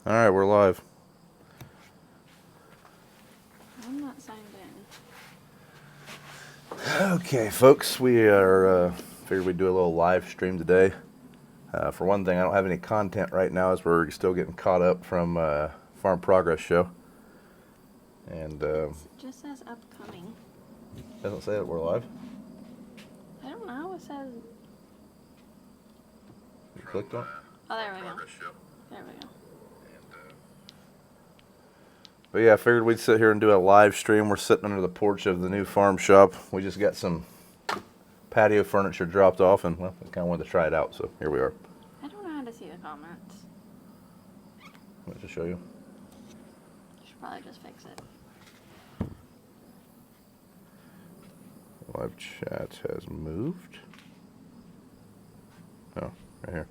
All right, we're live. I'm not signed in. Okay, folks, we are figured we'd do a little live stream today. For one thing, I don't have any content right now as we're still getting caught up from Farm Progress Show. And It just says upcoming. doesn't say that we're live. I don't know. It says. You clicked on it? Oh, there we go. There we go. But yeah, I figured we'd sit here and do a live stream. We're sitting under the porch of the new farm shop. We just got some patio furniture dropped off, and well, we kind of wanted to try it out, so here we are. I don't know how to see the comments. Let me just show you. You should probably just fix it. Live chat has moved. Oh, right here.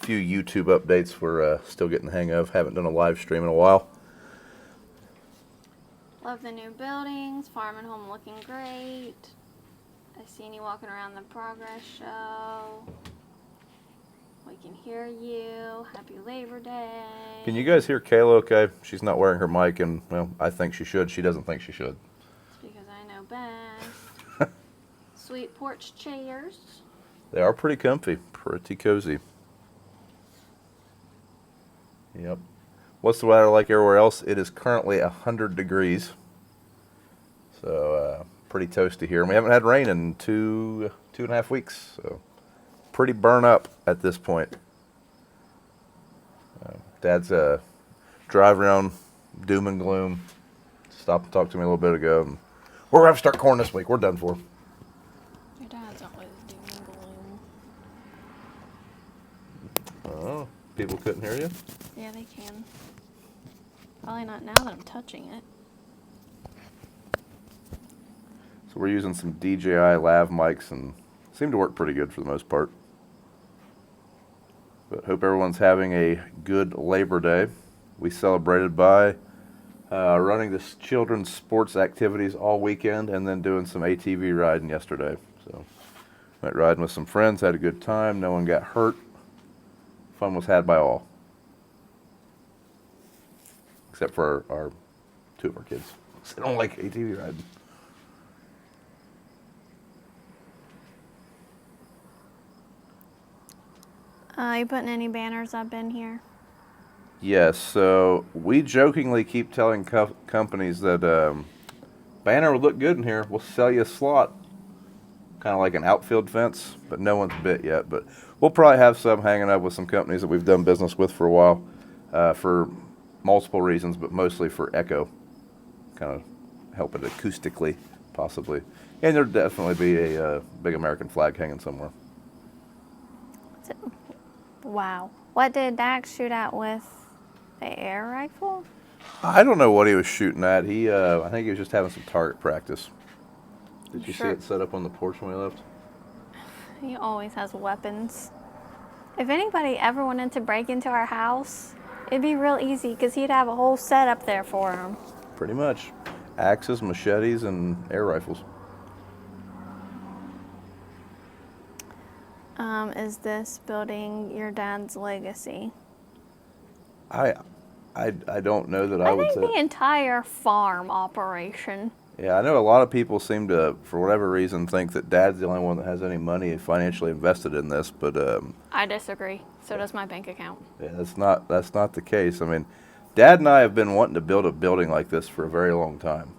A few YouTube updates we're still getting the hang of. Haven't done a live stream in a while. Love the new buildings. Farm and home looking great. I seen you walking around the progress show. We can hear you. Happy Labor Day. Can you guys hear Kayla okay? She's not wearing her mic, and, well, I think she should. She doesn't think she should. It's because I know best. Sweet porch chairs. They are pretty comfy, pretty cozy. Yep. What's the weather like everywhere else? It is currently 100 degrees. So, pretty toasty here. And we haven't had rain in two and a half weeks. So, pretty burn up at this point. Dad's driving around doom and gloom. Stopped and talked to me a little bit ago. And we're going to have to start corn this week. We're done for. Your dad's always doom and gloom. Oh, people couldn't hear you? Yeah, they can. Probably not now that I'm touching it. So we're using some DJI lav mics and seem to work pretty good for the most part. But hope everyone's having a good Labor Day. We celebrated by running the children's sports activities all weekend and then doing some ATV riding yesterday. So went riding with some friends, had a good time. No one got hurt. Fun was had by all. Except for our two of our kids. They don't like ATV riding. You putting any banners up in here? Yes, so we jokingly keep telling companies that banner would look good in here. We'll sell you a slot, kind of like an outfield fence, but no one's bit yet. But we'll probably have some hanging up with some companies that we've done business with for a while for multiple reasons, but mostly for echo, kind of help it acoustically, possibly. And there'll definitely be a big American flag hanging somewhere. Wow. What did Dax shoot at with the air rifle? I don't know what he was shooting at. I think he was just having some target practice. Did you see it set up on the porch when we left? He always has weapons. If anybody ever wanted to break into our house, it'd be real easy because he'd have a whole set up there for him. Pretty much. Axes, machetes, and air rifles. Is this building your dad's legacy? I don't know that I would say. I think the entire farm operation. Yeah, I know a lot of people seem to, for whatever reason, think that Dad's the only one that has any money financially invested in this, but I disagree. So does my bank account. yeah, that's not the case. I mean, Dad and I have been wanting to build a building like this for a very long time.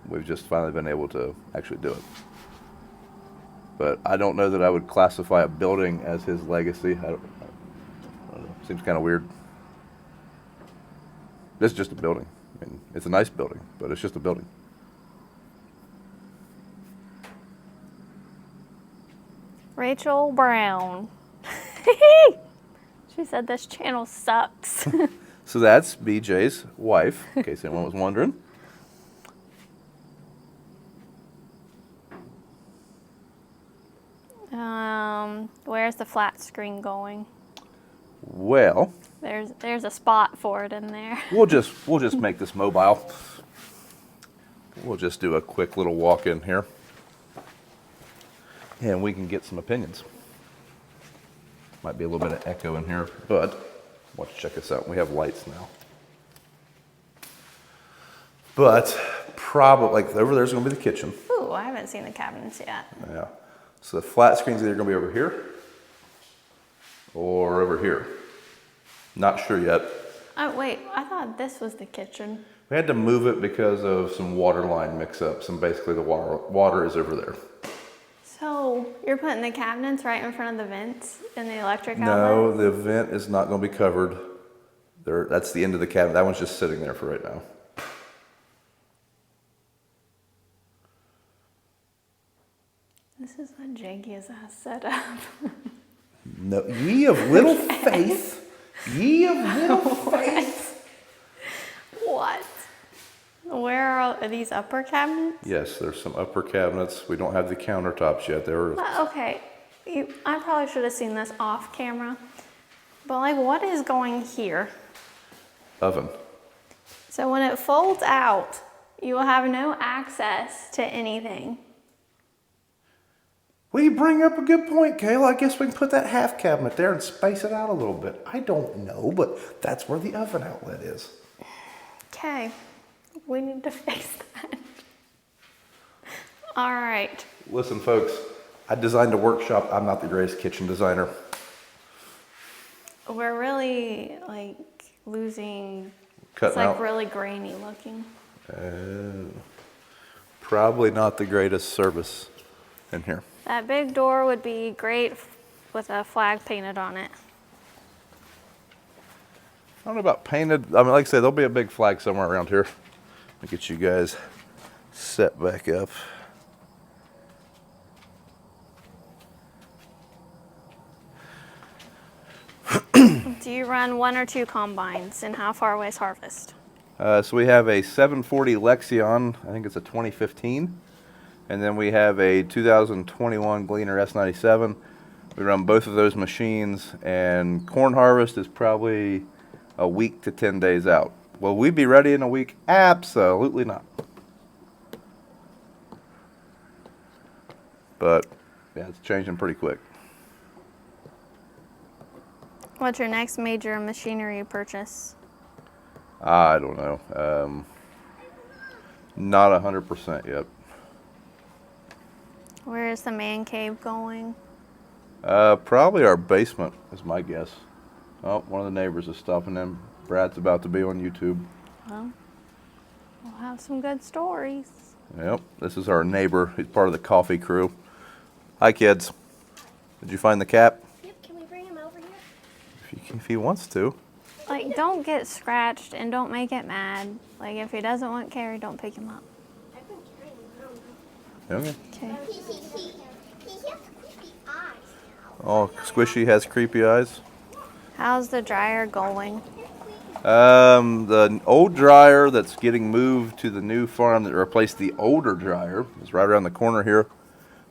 We've just finally been able to actually do it. But I don't know that I would classify a building as his legacy. I don't know. Seems kind of weird. This is just a building. I mean, it's a nice building, but it's just a building. Rachel Brown. She said this channel sucks. So that's BJ's wife, in case anyone was wondering. Where's the flat screen going? Well, There's a spot for it in there. we'll just make this mobile. We'll just do a quick little walk in here, and we can get some opinions. Might be a little bit of echo in here, but watch, check this out. We have lights now. But probably, like over there's gonna be the kitchen. Ooh, I haven't seen the cabinets yet. Yeah. So the flat screen's either gonna be over here or over here. Not sure yet. Oh, wait, I thought this was the kitchen. We had to move it because of some water line mix-ups, and basically the water is over there. So you're putting the cabinets right in front of the vents and the electric No, outlet? the vent is not going to be covered. There, that's the end of the cabinet. That one's just sitting there for right now. This is the jankiest ass setup. No, ye of little faith. Ye of little faith. What? Where are these upper cabinets? Yes, there's some upper cabinets. We don't have the countertops yet. Okay, I probably should have seen this off camera. But like, what is going here? Oven. So when it folds out, you will have no access to anything. Well, you bring up a good point, Kayla. I guess we can put that half cabinet there and space it out a little bit. I don't know, but that's where the oven outlet is. Okay, we need to fix that. All right. Listen, folks, I designed a workshop. I'm not the greatest kitchen designer. We're really like losing, Cutting it's like out. really grainy looking. Probably not the greatest service in here. That big door would be great with a flag painted on it. I don't know about painted. I mean, like I said, there'll be a big flag somewhere around here. Let me get you guys set back up. Do you run 1 or 2 combines, and how far away is harvest? So we have a 740 Lexion. I think it's a 2015. And then we have a 2021 Gleaner S97. We run both of those machines, and corn harvest is probably a week to 10 days out. Will we be ready in a week? Absolutely not. But yeah, it's changing pretty quick. What's your next major machinery purchase? I don't know. Not 100% yet. Where is the man cave going? Probably our basement is my guess. Oh, one of the neighbors is stopping in. Brad's about to be on YouTube. Well, we'll have some good stories. Yep, this is our neighbor. He's part of the coffee crew. Hi, kids. Did you find the cat? Yep, can we bring him over here? If he wants to. Like, don't get scratched and don't make it mad. Like, if he doesn't want Carrie, don't pick him up. I've been carrying him around. Okay. Okay. He has creepy eyes now. Oh, Squishy has creepy eyes. How's the dryer going? The old dryer that's getting moved to the new farm that replaced the older dryer is right around the corner here.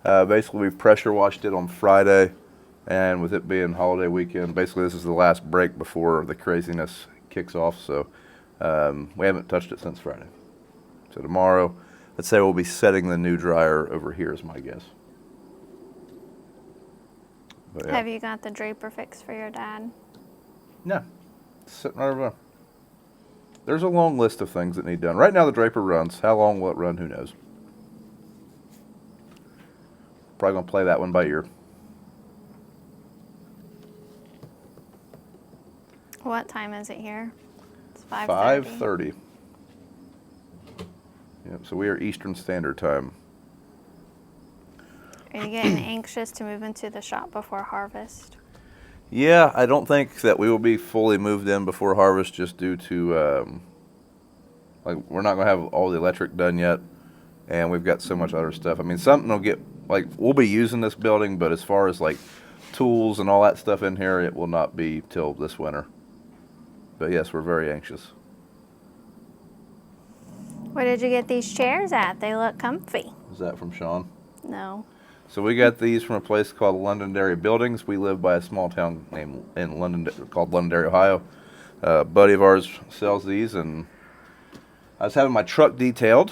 Basically, we pressure washed it on Friday, and with it being holiday weekend, basically this is the last break before the craziness kicks off. So we haven't touched it since Friday. So tomorrow, let's say we'll be setting the new dryer over here is my guess. But, yeah. Have you got the draper fix for your dad? No, it's sitting right over there. There's a long list of things that need done. Right now the draper runs. How long will it run? Who knows? Probably going to play that one by ear. What time is it here? It's 5:30. 5:30. Yep, so we are Eastern Standard Time. Are you getting anxious to move into the shop before harvest? Yeah, I don't think that we will be fully moved in before harvest just due to, like, we're not going to have all the electric done yet, and we've got so much other stuff. I mean, something will get, like, we'll be using this building, but as far as, like, tools and all that stuff in here, it will not be till this winter. But yes, we're very anxious. Where did you get these chairs at? They look comfy. Is that from Sean? No. So we got these from a place called Londonderry Buildings. We live by a small town named in London called Londonderry, Ohio. A buddy of ours sells these, and I was having my truck detailed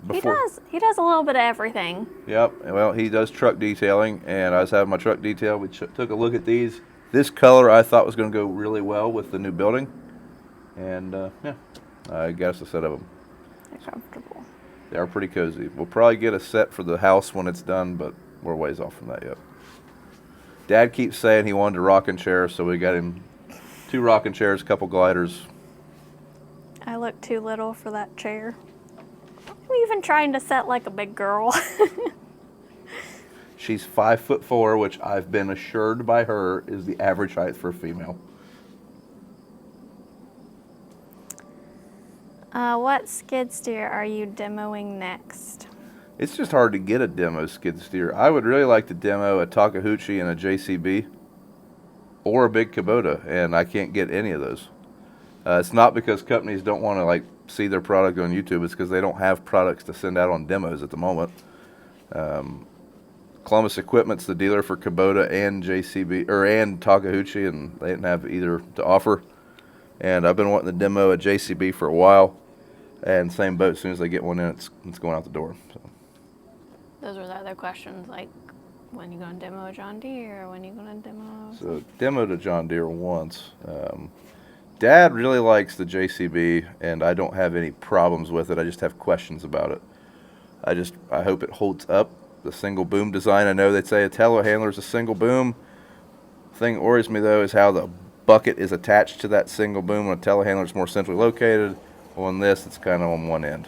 before. He does a little bit of everything. Yep. Well, he does truck detailing, and I was having my truck detailed. We took a look at these. This color I thought was going to go really well with the new building. And yeah, I guess a set of them. They're comfortable. They are pretty cozy. We'll probably get a set for the house when it's done, but we're ways off from that yet. Dad keeps saying he wanted a rocking chair, so we got him 2 rocking chairs, a couple gliders. I look too little for that chair. I'm even trying to set like a big girl. She's 5'4", which I've been assured by her is the average height for a female. What skid steer are you demoing next? It's just hard to get a demo skid steer. I would really like to demo a Takeuchi and a JCB or a big Kubota, and I can't get any of those. It's not because companies don't want to like see their product on YouTube. It's because they don't have products to send out on demos at the moment. Columbus Equipment's the dealer for Kubota and JCB and Takeuchi, and they didn't have either to offer. And I've been wanting to demo a JCB for a while, and same boat. As soon as they get one in, it's going out the door. So. Those were the other questions, like when you going to demo a John Deere, when you going to demo. So demoed a John Deere once. Dad really likes the JCB, and I don't have any problems with it. I just have questions about it. I hope it holds up. The single boom design, I know they say a telehandler is a single boom. The thing that worries me, though, is how the bucket is attached to that single boom when a telehandler is more centrally located. On this, it's kind of on one end.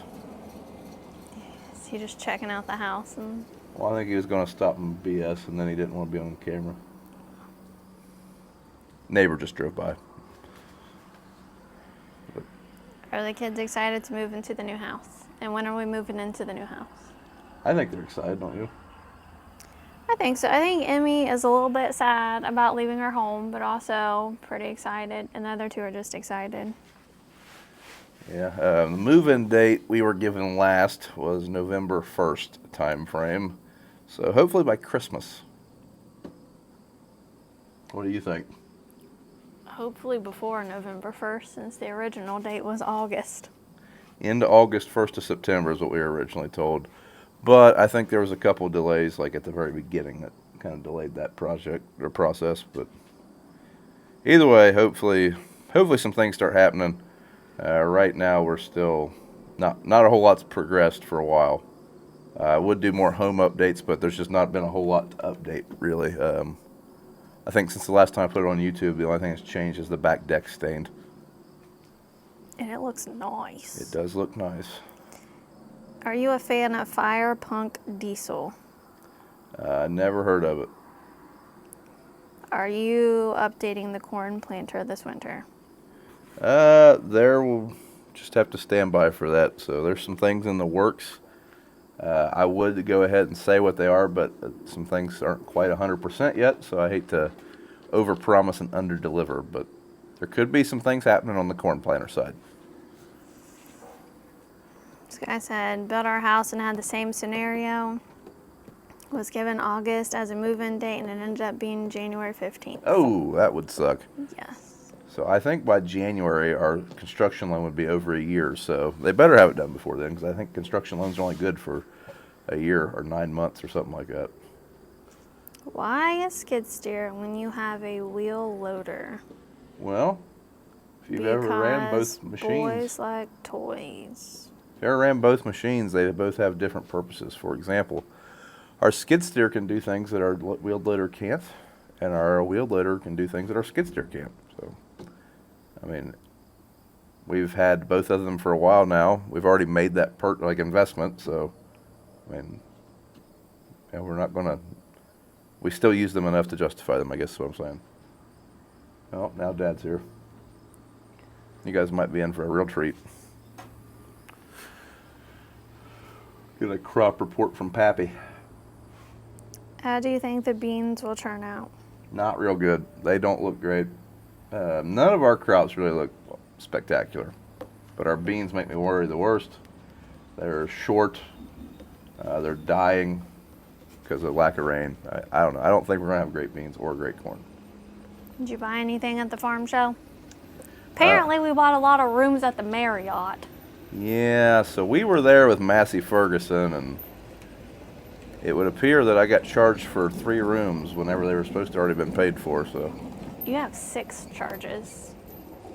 Is he just checking out the house? Well, I think he was going to stop and BS, and then he didn't want to be on camera. Neighbor just drove by. Are the kids excited to move into the new house? And when are we moving into the new house? I think they're excited, don't you? I think so. I think Emmy is a little bit sad about leaving her home, but also pretty excited. And the other 2 are just excited. Yeah, the move-in date we were given last was November 1st time frame. So hopefully by Christmas. What do you think? Hopefully before November 1st, since the original date was August. Into August, 1st of September is what we were originally told. But I think there was a couple of delays, like at the very beginning, that kind of delayed that project or process. But either way, hopefully some things start happening. Right now, we're still not a whole lot's progressed for a while. I would do more home updates, but there's just not been a whole lot to update, really. I think since the last time I put it on YouTube, the only thing that's changed is the back deck stained. And it looks nice. It does look nice. Are you a fan of Fire Punk Diesel? Never heard of it. Are you updating the corn planter this winter? There will just have to stand by for that. So there's some things in the works. I would go ahead and say what they are, but some things aren't quite 100% yet, so I hate to overpromise and underdeliver, but there could be some things happening on the corn planter side. This guy said, built our house and had the same scenario. Was given August as a move-in date, and it ended up being January 15th. Oh, that would suck. Yes. So I think by January, our construction loan would be over a year, so they better have it done before then, because I think construction loans are only good for a year or 9 months or something like that. Why a skid steer when you have a wheel loader? Well, if you've ever ran Because both machines, boys like toys. if you ever ran both machines, they both have different purposes. For example, our skid steer can do things that our wheel loader can't, and our wheel loader can do things that our skid steer can't. So, I mean, we've had both of them for a while now. We've already made that investment, so, I mean, yeah, we're not gonna. We still use them enough to justify them, I guess is what I'm saying. Well, now Dad's here. You guys might be in for a real treat. Get a crop report from Pappy. How do you think the beans will turn out? Not real good. They don't look great. None of our crops really look spectacular, but our beans make me worry the worst. They're short. They're dying because of lack of rain. I don't know. I don't think we're going to have great beans or great corn. Did you buy anything at the farm show? Apparently, we bought a lot of rooms at the Marriott. Yeah, so we were there with Massey Ferguson, and it would appear that I got charged for 3 rooms whenever they were supposed to already been paid for. So You have 6 charges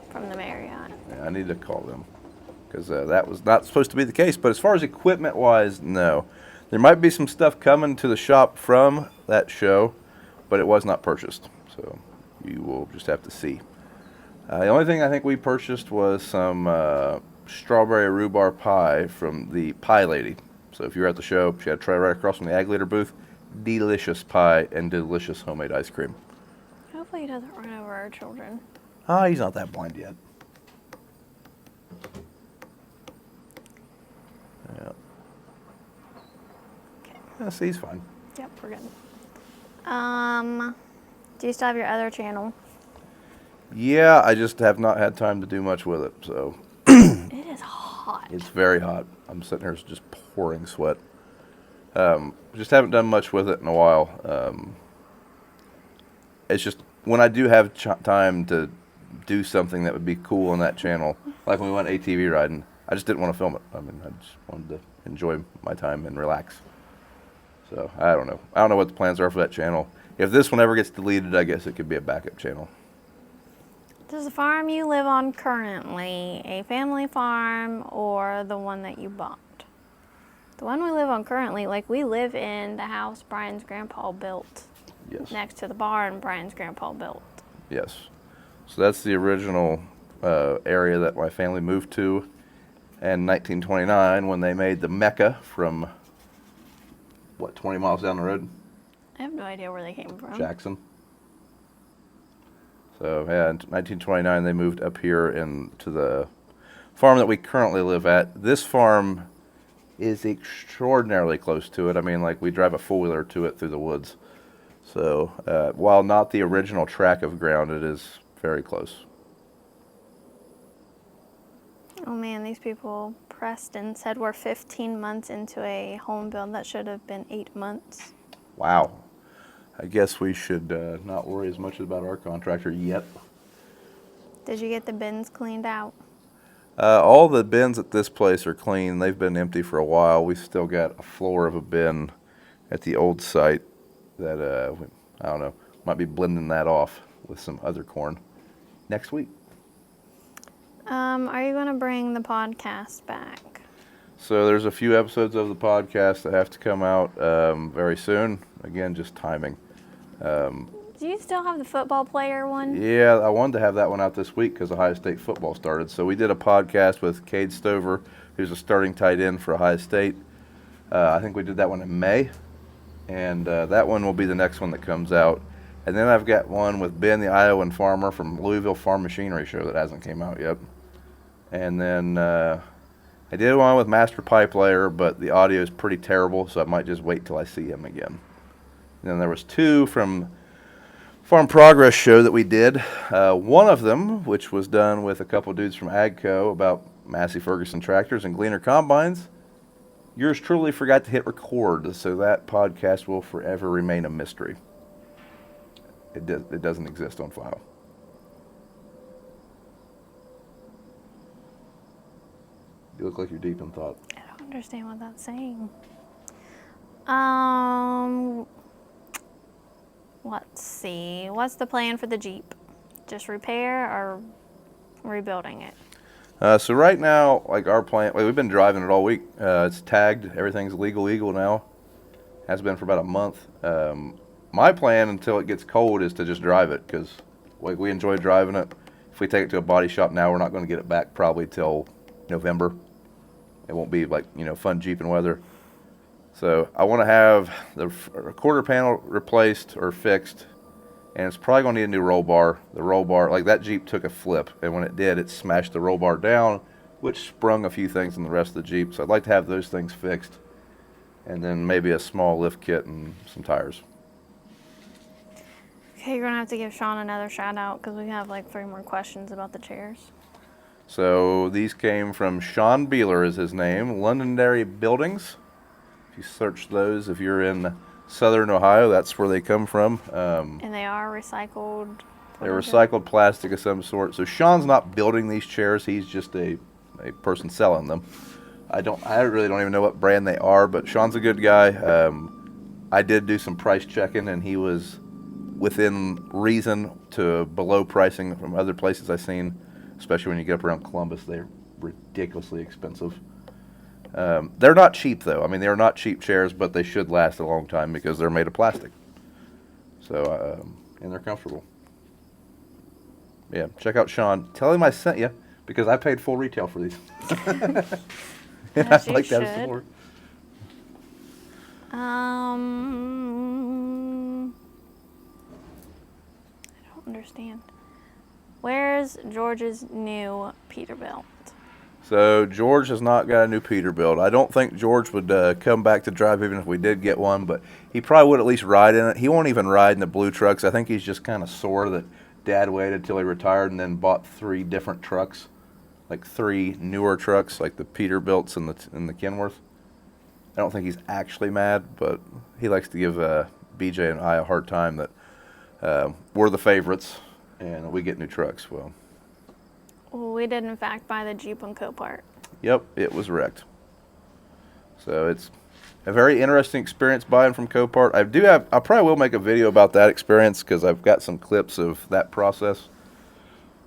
from the Marriott. Yeah, I need to call them because that was not supposed to be the case. But as far as equipment-wise, no. There might be some stuff coming to the shop from that show, but it was not purchased. So you will just have to see. The only thing I think we purchased was some strawberry rhubarb pie from the Pie Lady. So if you were at the show, she had a tray right across from the Ag Leader booth. Delicious pie and delicious homemade ice cream. Hopefully he doesn't run over our children. Ah, he's not that blind yet. Yeah. Okay. Yeah, see, he's fine. Yep, we're good. Do you still have your other channel? Yeah, I just have not had time to do much with it, so It is hot. it's very hot. I'm sitting here just pouring sweat. Just haven't done much with it in a while. It's just when I do have time to do something that would be cool on that channel, like when we went ATV riding, I just didn't want to film it. I mean, I just wanted to enjoy my time and relax. So I don't know. I don't know what the plans are for that channel. If this one ever gets deleted, I guess it could be a backup channel. Does the farm you live on currently a family farm or the one that you bought? The one we live on currently, like we live in the house Brian's grandpa built. Yes. Next to the barn Brian's grandpa built. Yes. So that's the original area that my family moved to in 1929 when they made the Mecca from, 20 miles down the road? I have no idea where they came from. Jackson. So, yeah, in 1929 they moved up here to the farm that we currently live at. This farm is extraordinarily close to it. I mean, like, we drive a four-wheeler to it through the woods. So, while not the original track of ground, it is very close. Oh man, these people pressed and said we're 15 months into a home build that should have been 8 months. Wow. I guess we should not worry as much about our contractor yet. Did you get the bins cleaned out? All the bins at this place are clean. They've been empty for a while. We've still got a floor of a bin at the old site that, I don't know, might be blending that off with some other corn next week. Are you going to bring the podcast back? So there's a few episodes of the podcast that have to come out very soon. Again, just timing. Do you still have the football player one? Yeah, I wanted to have that one out this week because Ohio State football started. So we did a podcast with Cade Stover, who's a starting tight end for Ohio State. I think we did that one in May, and that one will be the next one that comes out. And then I've got one with Ben, the Iowan farmer from Louisville Farm Machinery Show that hasn't came out yet. And then I did one with Master Pipe Layer, but the audio is pretty terrible, so I might just wait till I see him again. And then there was 2 from Farm Progress Show that we did. One of them, which was done with a couple dudes from AGCO about Massey Ferguson tractors and Gleaner combines. Yours truly forgot to hit record, so that podcast will forever remain a mystery. It doesn't exist on file. You look like you're deep in thought. I don't understand what that's saying. Let's see. What's the plan for the Jeep? Just repair or rebuilding it? So right now, like our plan, we've been driving it all week. It's tagged. Everything's legal now. Has been for about a month. My plan until it gets cold is to just drive it because like we enjoy driving it. If we take it to a body shop now, we're not going to get it back probably till November. It won't be like, fun Jeeping weather. So I want to have the quarter panel replaced or fixed, and it's probably going to need a new roll bar. The roll bar, like that Jeep took a flip, and when it did, it smashed the roll bar down, which sprung a few things in the rest of the Jeep. So I'd like to have those things fixed, and then maybe a small lift kit and some tires. Okay, you're gonna have to give Sean another shout out because we have like 3 more questions about the chairs. So these came from Sean Beeler is his name, Londonderry Buildings. If you search those, if you're in southern Ohio, that's where they come from. And they are recycled. They're recycled plastic of some sort. So Sean's not building these chairs. He's just a person selling them. I really don't even know what brand they are, but Sean's a good guy. I did do some price checking, and he was within reason to below pricing from other places I've seen, especially when you get up around Columbus. They're ridiculously expensive. They're not cheap, though. I mean, they're not cheap chairs, but they should last a long time because they're made of plastic. So, and they're comfortable. Yeah, check out Sean. Tell him I sent you because I paid full retail for these. As I'd you like to have should. some more. I don't understand. Where's George's new Peterbilt? So George has not got a new Peterbilt. I don't think George would come back to drive even if we did get one, but he probably would at least ride in it. He won't even ride in the blue trucks. I think he's just kind of sore that Dad waited till he retired and then bought 3 different trucks, like 3 newer trucks, like the Peterbilts and the Kenworth. I don't think he's actually mad, but he likes to give BJ and I a hard time that we're the favorites and we get new trucks. Well, We did, in fact, buy the Jeep on Copart. yep, it was wrecked. So it's a very interesting experience buying from Copart. I probably will make a video about that experience because I've got some clips of that process.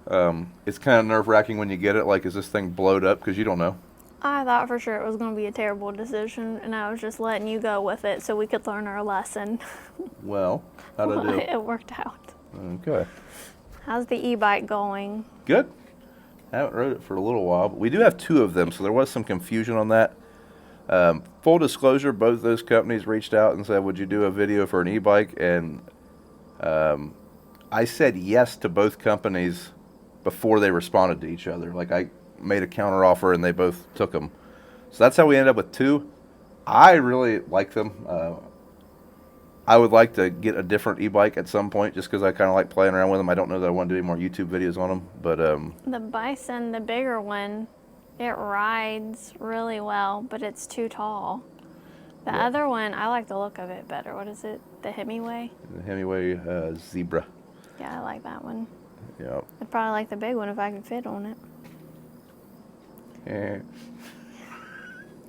It's kind of nerve-wracking when you get it. Like, is this thing blowed up? Because you don't know. I thought for sure it was going to be a terrible decision, and I was just letting you go with it so we could learn our lesson. Well, how'd I do? It worked out. Okay. How's the e-bike going? Good. I haven't rode it for a little while, but we do have 2 of them, so there was some confusion on that. Full disclosure, both those companies reached out and said, would you do a video for an e-bike? And I said yes to both companies before they responded to each other. Like, I made a counter offer and they both took them. So that's how we ended up with 2. I really like them. I would like to get a different e-bike at some point just because I kind of like playing around with them. I don't know that I want to do any more YouTube videos on them, but The Bison, the bigger one, it rides really well, but it's too tall. The Yeah. other one, I like the look of it better. What is it? The Hemingway? the Hemingway Zebra. Yeah, I like that one. Yeah. I'd probably like the big one if I could fit on it. Eh.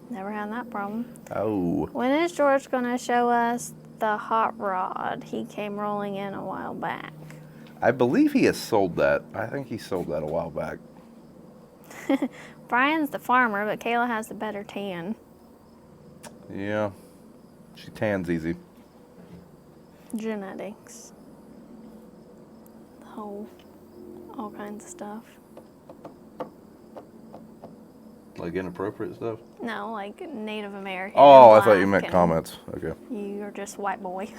Never had that problem. Oh. When is George going to show us the hot rod he came rolling in a while back? I believe he has sold that. I think he sold that a while back. Brian's the farmer, but Kayla has the better tan. Yeah. She tans easy. Genetics. All kinds of stuff. Like inappropriate stuff? No, like Native American. Oh, and I thought you black meant and comments. Okay. You're just white boy.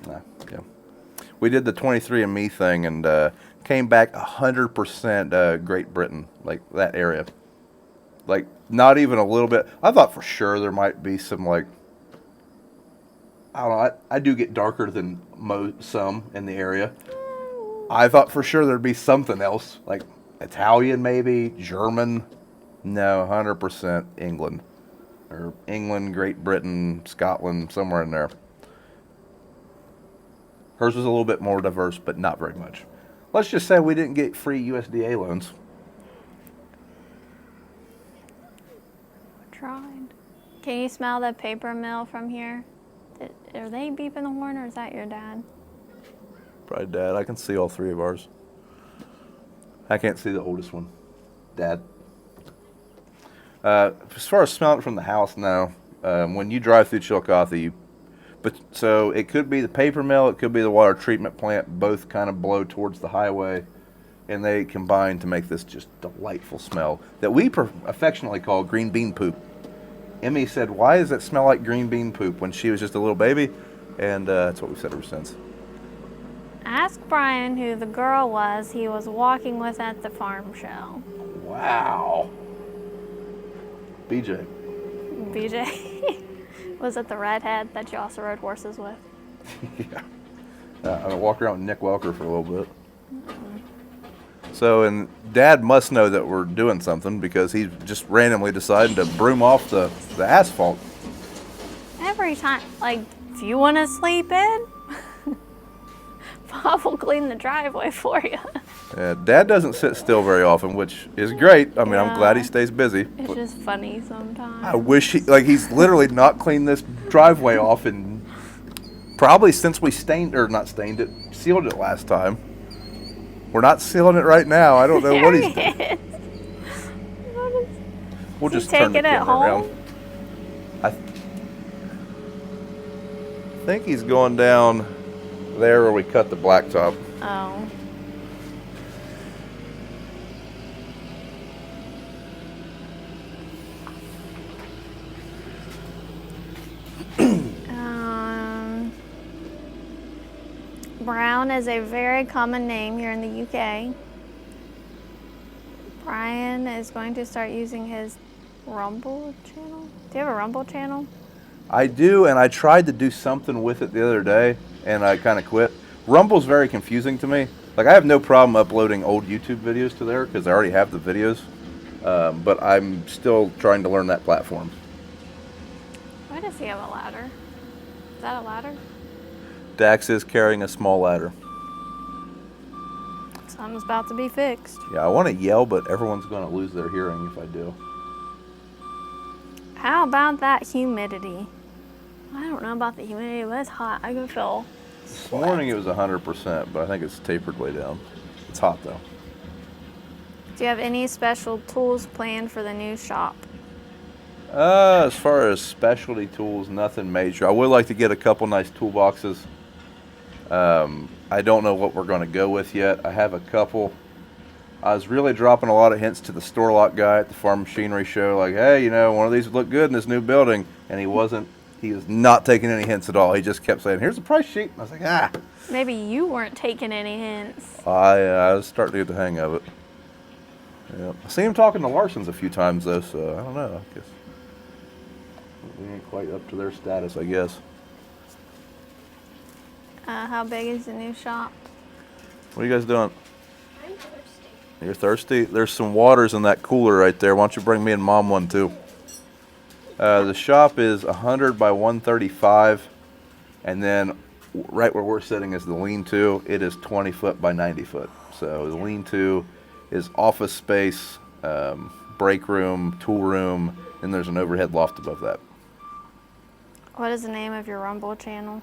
Nah, yeah. We did the 23andMe thing and came back 100% Great Britain, like that area. Like, not even a little bit. I thought for sure there might be some, like, I don't know, I do get darker than some in the area. I thought for sure there'd be something else, like Italian maybe, German. No, 100% England. Or England, Great Britain, Scotland, somewhere in there. Hers was a little bit more diverse, but not very much. Let's just say we didn't get free USDA loans. Tried. Can you smell the paper mill from here? Are they beeping the horn, or is that your dad? Probably Dad. I can see all 3 of ours. I can't see the oldest one. Dad. As far as smelling it from the house, no. When you drive through Chillicothe, so it could be the paper mill, it could be the water treatment plant, both kind of blow towards the highway, and they combine to make this just delightful smell that we affectionately call green bean poop. Emmy said, why does it smell like green bean poop when she was just a little baby? And that's what we've said ever since. Ask Brian who the girl was he was walking with at the farm show. Wow. BJ. BJ. Was it the redhead that you also rode horses with? Yeah. I walked around with Nick Welker for a little bit. So, and Dad must know that we're doing something because he's just randomly decided to broom off the asphalt. Every time, like, do you want to sleep in? Bob will clean the driveway for you. Dad doesn't sit still very often, which is great. I mean, I'm glad he Yeah. stays busy. It's but just funny sometimes. I wish he's literally not cleaned this driveway off in Probably since we sealed it last time. We're not sealing it right now. I don't know what he's doing. We'll just turn the camera around. I think he's going down there where we cut the blacktop. Oh. Brown is a very common name here in the UK. Brian is going to start using his Rumble channel. Do you have a Rumble channel? I do, and I tried to do something with it the other day, and I kind of quit. Rumble's very confusing to me. Like, I have no problem uploading old YouTube videos to there because I already have the videos, but I'm still trying to learn that platform. Why does he have a ladder? Is that a ladder? Dax is carrying a small ladder. Something's about to be fixed. Yeah, I want to yell, but everyone's going to lose their hearing if I do. How about that humidity? I don't know about the humidity, but it's hot. I can feel This morning it was 100%, but I think it's tapered way down. It's hot though. Do you have any special tools planned for the new shop? As far as specialty tools, nothing major. I would like to get a couple nice toolboxes. I don't know what we're going to go with yet. I have a couple. I was really dropping a lot of hints to the store lot guy at the farm machinery show, like, hey, you know, one of these would look good in this new building, and he was not taking any hints at all. He just kept saying, here's the price sheet. And I was like, ah. Maybe you weren't taking any hints. I was starting to get the hang of it. Yep. I seen him talking to Larson's a few times though, so I don't know. I guess we ain't quite up to their status, I guess. How big is the new shop? What are you guys doing? I'm thirsty. You're thirsty? There's some waters in that cooler right there. Why don't you bring me and Mom one too? The shop is 100 by 135, and then right where we're sitting is the lean-to. It is 20 foot by 90 foot. So the lean-to is office space, break room, tool room, and there's an overhead loft above that. What is the name of your Rumble channel?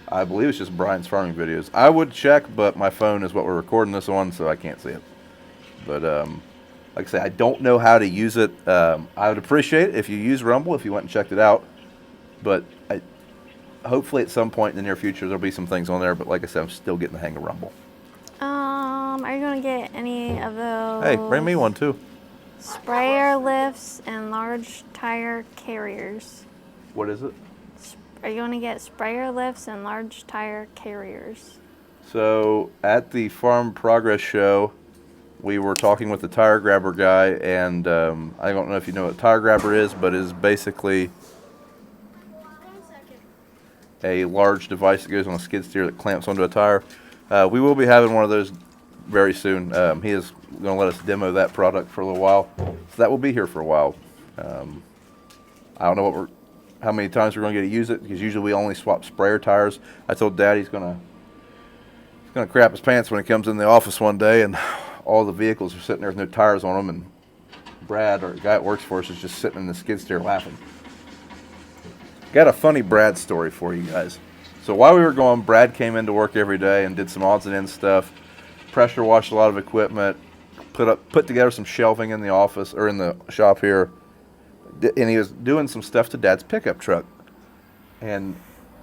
I believe it's just Brian's farming videos. I would check, but my phone is what we're recording this on, so I can't see it. But like I say, I don't know how to use it. I would appreciate it if you use Rumble, if you went and checked it out. But hopefully at some point in the near future there'll be some things on there. But like I said, I'm still getting the hang of Rumble. Are you gonna get any of those? Hey, bring me one too. Sprayer lifts and large tire carriers. What is it? Are you gonna get sprayer lifts and large tire carriers? So at the Farm Progress Show, we were talking with the tire grabber guy, and I don't know if you know what tire grabber is, but it is basically a large device that goes on a skid steer that clamps onto a tire. We will be having one of those very soon. He is going to let us demo that product for a little while, so that will be here for a while. I don't know how many times we're going to get to use it, because usually we only swap sprayer tires. I told Dad he's going to crap his pants when he comes in the office one day and all the vehicles are sitting there with no tires on them, and Brad, or the guy that works for us, is just sitting in the skid steer laughing. Got a funny Brad story for you guys. So while we were gone, Brad came into work every day and did some odds and ends stuff, pressure washed a lot of equipment, put together some shelving in the office or in the shop here, and he was doing some stuff to Dad's pickup truck. And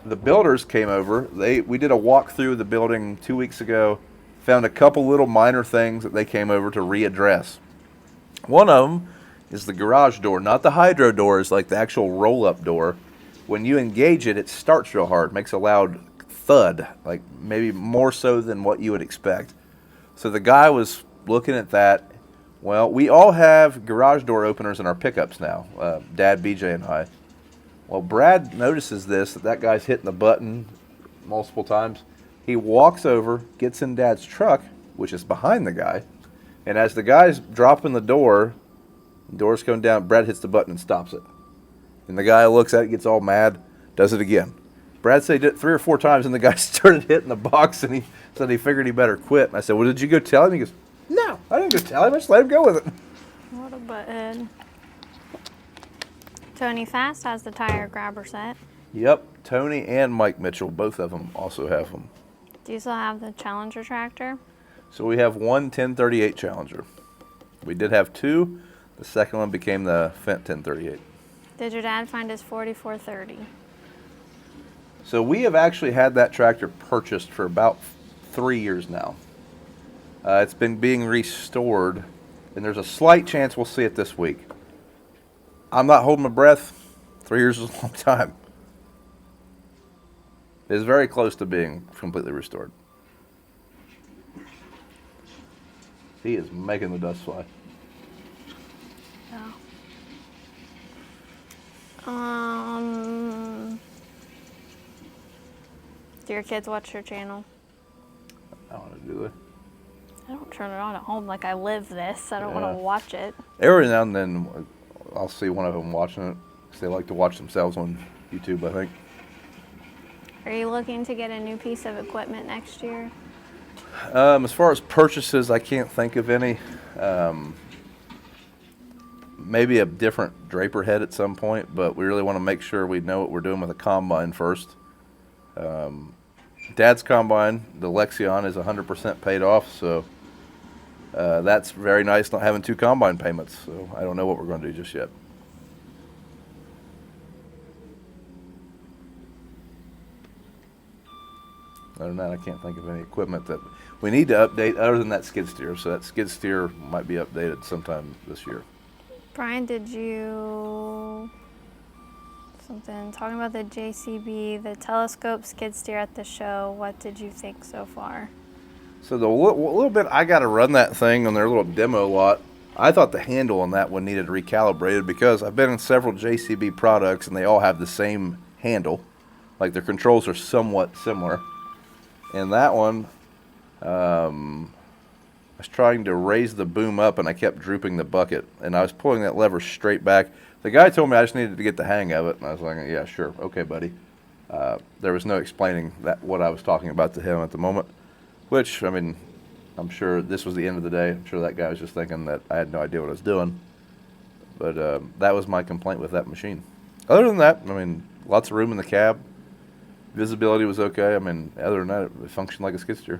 the builders came over. We did a walk through the building 2 weeks ago, found a couple little minor things that they came over to readdress. One of them is the garage door, not the hydro doors, like the actual roll-up door. When you engage it, it starts real hard, makes a loud thud, like maybe more so than what you would expect. So the guy was looking at that. Well, we all have garage door openers in our pickups now, Dad, BJ, and I. Well, Brad notices that guy's hitting the button multiple times. He walks over, gets in Dad's truck, which is behind the guy, and as the guy's dropping the door's coming down, Brad hits the button and stops it. And the guy looks at it, gets all mad, does it again. Brad said he did it 3 or 4 times, and the guy started hitting the box, and he said he figured he better quit. And I said, well, did you go tell him? He goes, no, I didn't go tell him. I just let him go with it. What a butthead. Tony Fast has the tire grabber set. Yep. Tony and Mike Mitchell, both of them also have them. Do you still have the Challenger tractor? So we have one 1038 Challenger. We did have two. The second one became the Fendt 1038. Did your dad find his 4430? So we have actually had that tractor purchased for about 3 years now. It's been being restored, and there's a slight chance we'll see it this week. I'm not holding my breath. 3 years is a long time. It's very close to being completely restored. He is making the dust fly. Oh. Do your kids watch your channel? I don't know, do they? I don't turn it on at home like I live this. I don't want Yeah. to watch it. Every now and then I'll see one of them watching it, because they like to watch themselves on YouTube, I think. Are you looking to get a new piece of equipment next year? As far as purchases, I can't think of any. Maybe a different draper head at some point, but we really want to make sure we know what we're doing with the combine first. Dad's combine, the Lexion, is 100% paid off, so that's very nice not having two combine payments. So I don't know what we're going to do just yet. Other than that, I can't think of any equipment that we need to update other than that skid steer. So that skid steer might be updated sometime this year. Brian, did you talking about the JCB, the telescope skid steer at the show? What did you think so far? So the little bit I got to run that thing on their little demo lot, I thought the handle on that one needed recalibrated, because I've been in several JCB products and they all have the same handle. Like, their controls are somewhat similar. And that one, I was trying to raise the boom up and I kept drooping the bucket. And I was pulling that lever straight back. The guy told me I just needed to get the hang of it. And I was like, yeah, sure. Okay, buddy. There was no explaining what I was talking about to him at the moment. Which, I mean, I'm sure this was the end of the day. I'm sure that guy was just thinking that I had no idea what I was doing. But that was my complaint with that machine. Other than that, I mean, lots of room in the cab. Visibility was okay. I mean, other than that, it functioned like a skid steer.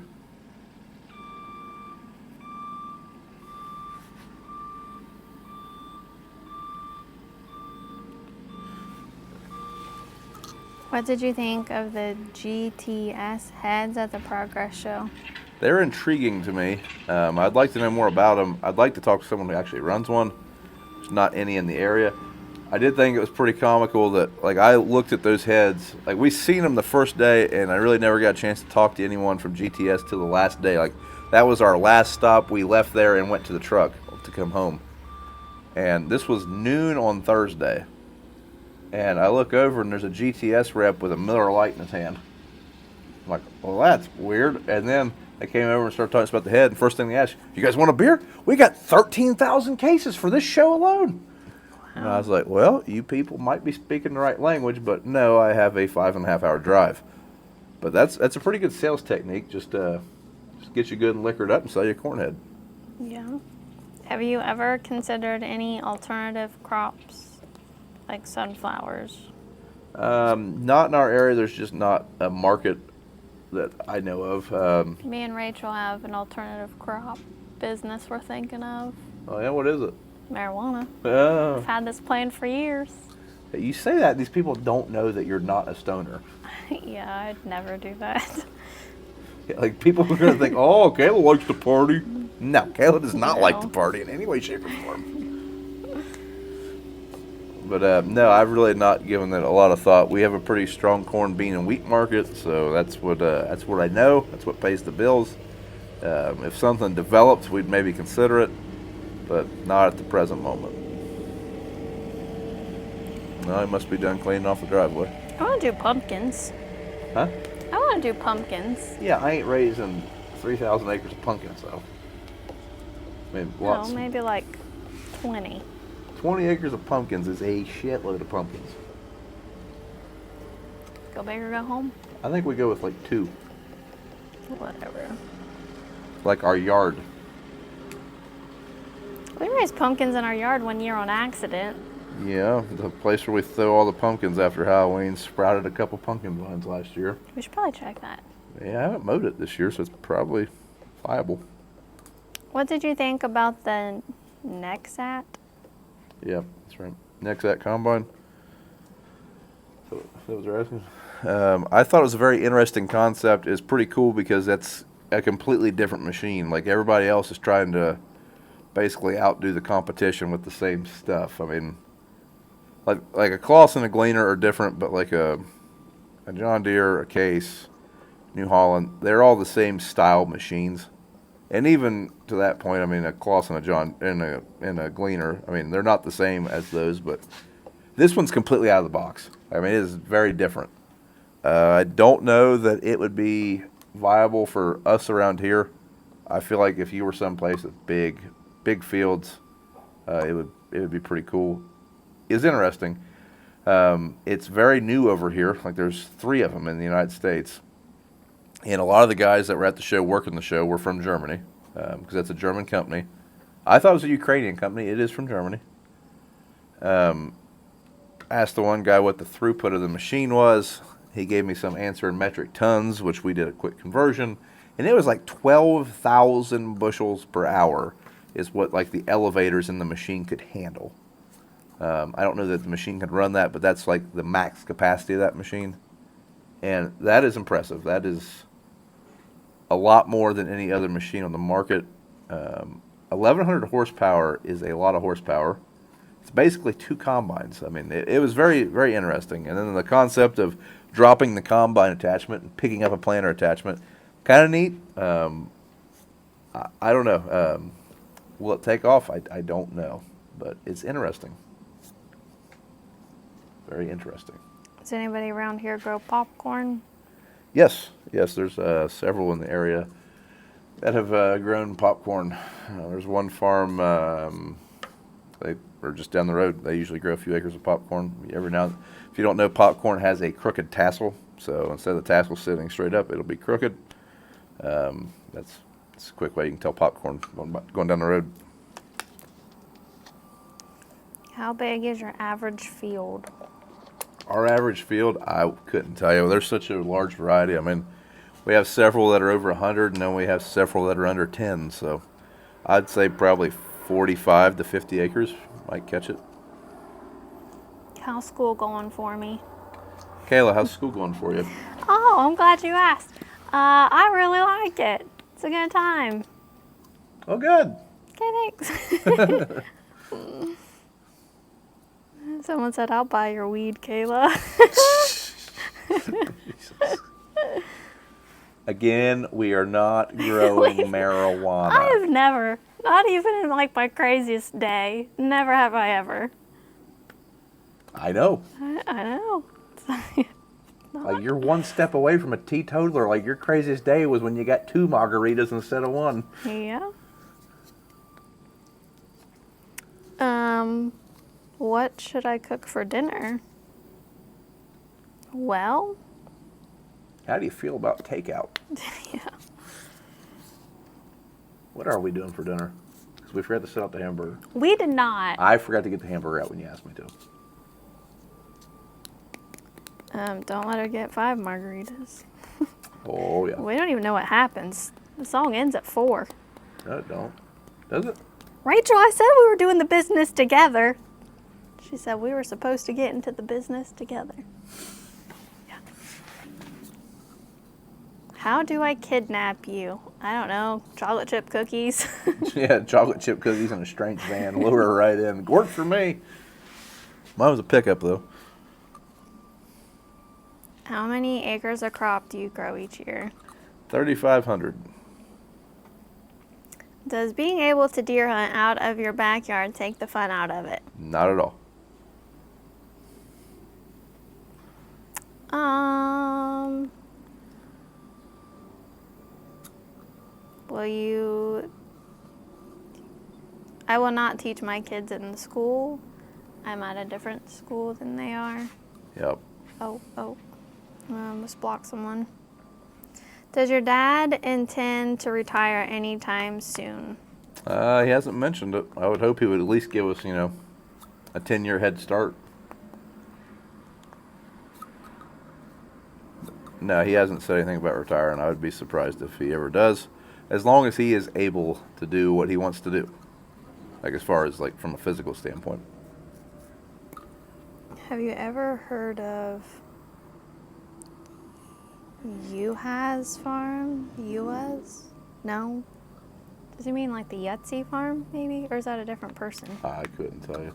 What did you think of the GTS heads at the Progress Show? They're intriguing to me. I'd like to know more about them. I'd like to talk to someone who actually runs one. There's not any in the area. I did think it was pretty comical that, like, I looked at those heads. Like, we seen them the first day, and I really never got a chance to talk to anyone from GTS till the last day. Like, that was our last stop. We left there and went to the truck to come home. And this was noon on Thursday. And I look over, and there's a GTS rep with a Miller Lite in his hand. I'm like, well, that's weird. And then they came over and started talking about the head. And first thing they asked, you guys want a beer? We got 13,000 cases for this show alone. And I was like, well, you people might be speaking the right language, but no, I have a 5.5-hour drive. But that's a pretty good sales technique. Just get you good and liquored up and sell you a corn head. Yeah. Have you ever considered any alternative crops, like sunflowers? Not in our area. There's just not a market that I know of. Me and Rachel have an alternative crop business we're thinking of. Oh, yeah, what is it? Marijuana. Oh. We've had this plan for years. You say that, these people don't know that you're not a stoner. Yeah, I'd never do that. Yeah, like, people are going to think, oh, Kayla likes to party. No, Kayla does not like to party in any way, shape, or form. But no, I've really not given that a lot of thought. We have a pretty strong corn, bean, and wheat market, so that's what I know. That's what pays the bills. If something developed, we'd maybe consider it, but not at the present moment. No, I must be done cleaning off the driveway. I want to do pumpkins. Huh? I want to do pumpkins. Yeah, I ain't raising 3,000 acres of pumpkins, though. I mean, lots. No, maybe like 20. 20 acres of pumpkins is a shitload of pumpkins. Go big or go home? I think we go with like 2. Whatever. Like our yard. We raised pumpkins in our yard one year on accident. Yeah, the place where we throw all the pumpkins after Halloween sprouted a couple pumpkin vines last year. We should probably check that. Yeah, I haven't mowed it this year, so it's probably viable. What did you think about the Nexat? Yeah, that's right. Next at combine. So that was asking. I thought it was a very interesting concept. It's pretty cool because that's a completely different machine. Like everybody else is trying to basically outdo the competition with the same stuff. I mean, like a Claas and a Gleaner are different, but like a John Deere, a Case, New Holland, they're all the same style machines. And even to that point, I mean, a Claas and a and a Gleaner, I mean, they're not the same as those, but this one's completely out of the box. I mean, it is very different. I don't know that it would be viable for us around here. I feel like if you were someplace with big fields, it would be pretty cool. It's interesting. It's very new over here. Like there's 3 of them in the United States. And a lot of the guys that were at the show, working the show, were from Germany, because that's a German company. I thought it was a Ukrainian company. It is from Germany. Asked the one guy what the throughput of the machine was. He gave me some answer in metric tons, which we did a quick conversion. And it was like 12,000 bushels per hour is what like the elevators in the machine could handle. I don't know that the machine could run that, but that's like the max capacity of that machine. And that is impressive. That is a lot more than any other machine on the market. 1,100 horsepower is a lot of horsepower. It's basically 2 combines. I mean, it was very, very interesting. And then the concept of dropping the combine attachment and picking up a planter attachment, kind of neat. I don't know. Will it take off? I don't know. But it's interesting. Very interesting. Does anybody around here grow popcorn? Yes, there's several in the area that have grown popcorn. There's one farm, they are just down the road. They usually grow a few acres of popcorn. Every now, if you don't know, popcorn has a crooked tassel. So instead of the tassel sitting straight up, it'll be crooked. That's a quick way you can tell popcorn going down the road. How big is your average field? Our average field, I couldn't tell you. There's such a large variety. I mean, we have several that are over 100, and then we have several that are under 10. So I'd say probably 45 to 50 acres might catch it. How's school going for me? Kayla, how's school going for you? Oh, I'm glad you asked. I really like it. It's a good time. Oh, good. Okay, thanks. Someone said, I'll buy your weed, Kayla. Again, we are not growing marijuana. I have never, not even in like my craziest day, never have I ever. I know. I know. Like you're one step away from a teetotaler. Like your craziest day was when you got 2 margaritas instead of 1. Yeah. What should I cook for dinner? Well. How do you feel about takeout? Yeah. What are we doing for dinner? Because we forgot to set out the hamburger. We did not. I forgot to get the hamburger out when you asked me to. Don't let her get 5 margaritas. Oh, yeah. We don't even know what happens. The song ends at 4. No, it don't. Does it? Rachel, I said we were doing the business together. She said we were supposed to get into the business together. Yeah. How do I kidnap you? I don't know. Chocolate chip cookies. Yeah, chocolate chip cookies in a strange van. Lure her right in. Worked for me. Mine was a pickup, though. How many acres of crop do you grow each year? 3,500. Does being able to deer hunt out of your backyard take the fun out of it? Not at all. I will not teach my kids in the school. I'm at a different school than they are. Yep. Let's block someone. Does your dad intend to retire anytime soon? He hasn't mentioned it. I would hope he would at least give us, a 10-year head start. No, he hasn't said anything about retiring. I would be surprised if he ever does, as long as he is able to do what he wants to do, like as far as like from a physical standpoint. Have you ever heard of Uhas Farm? Uhas? No? Does he mean like the Yahtzee farm, maybe? Or is that a different person? I couldn't tell you.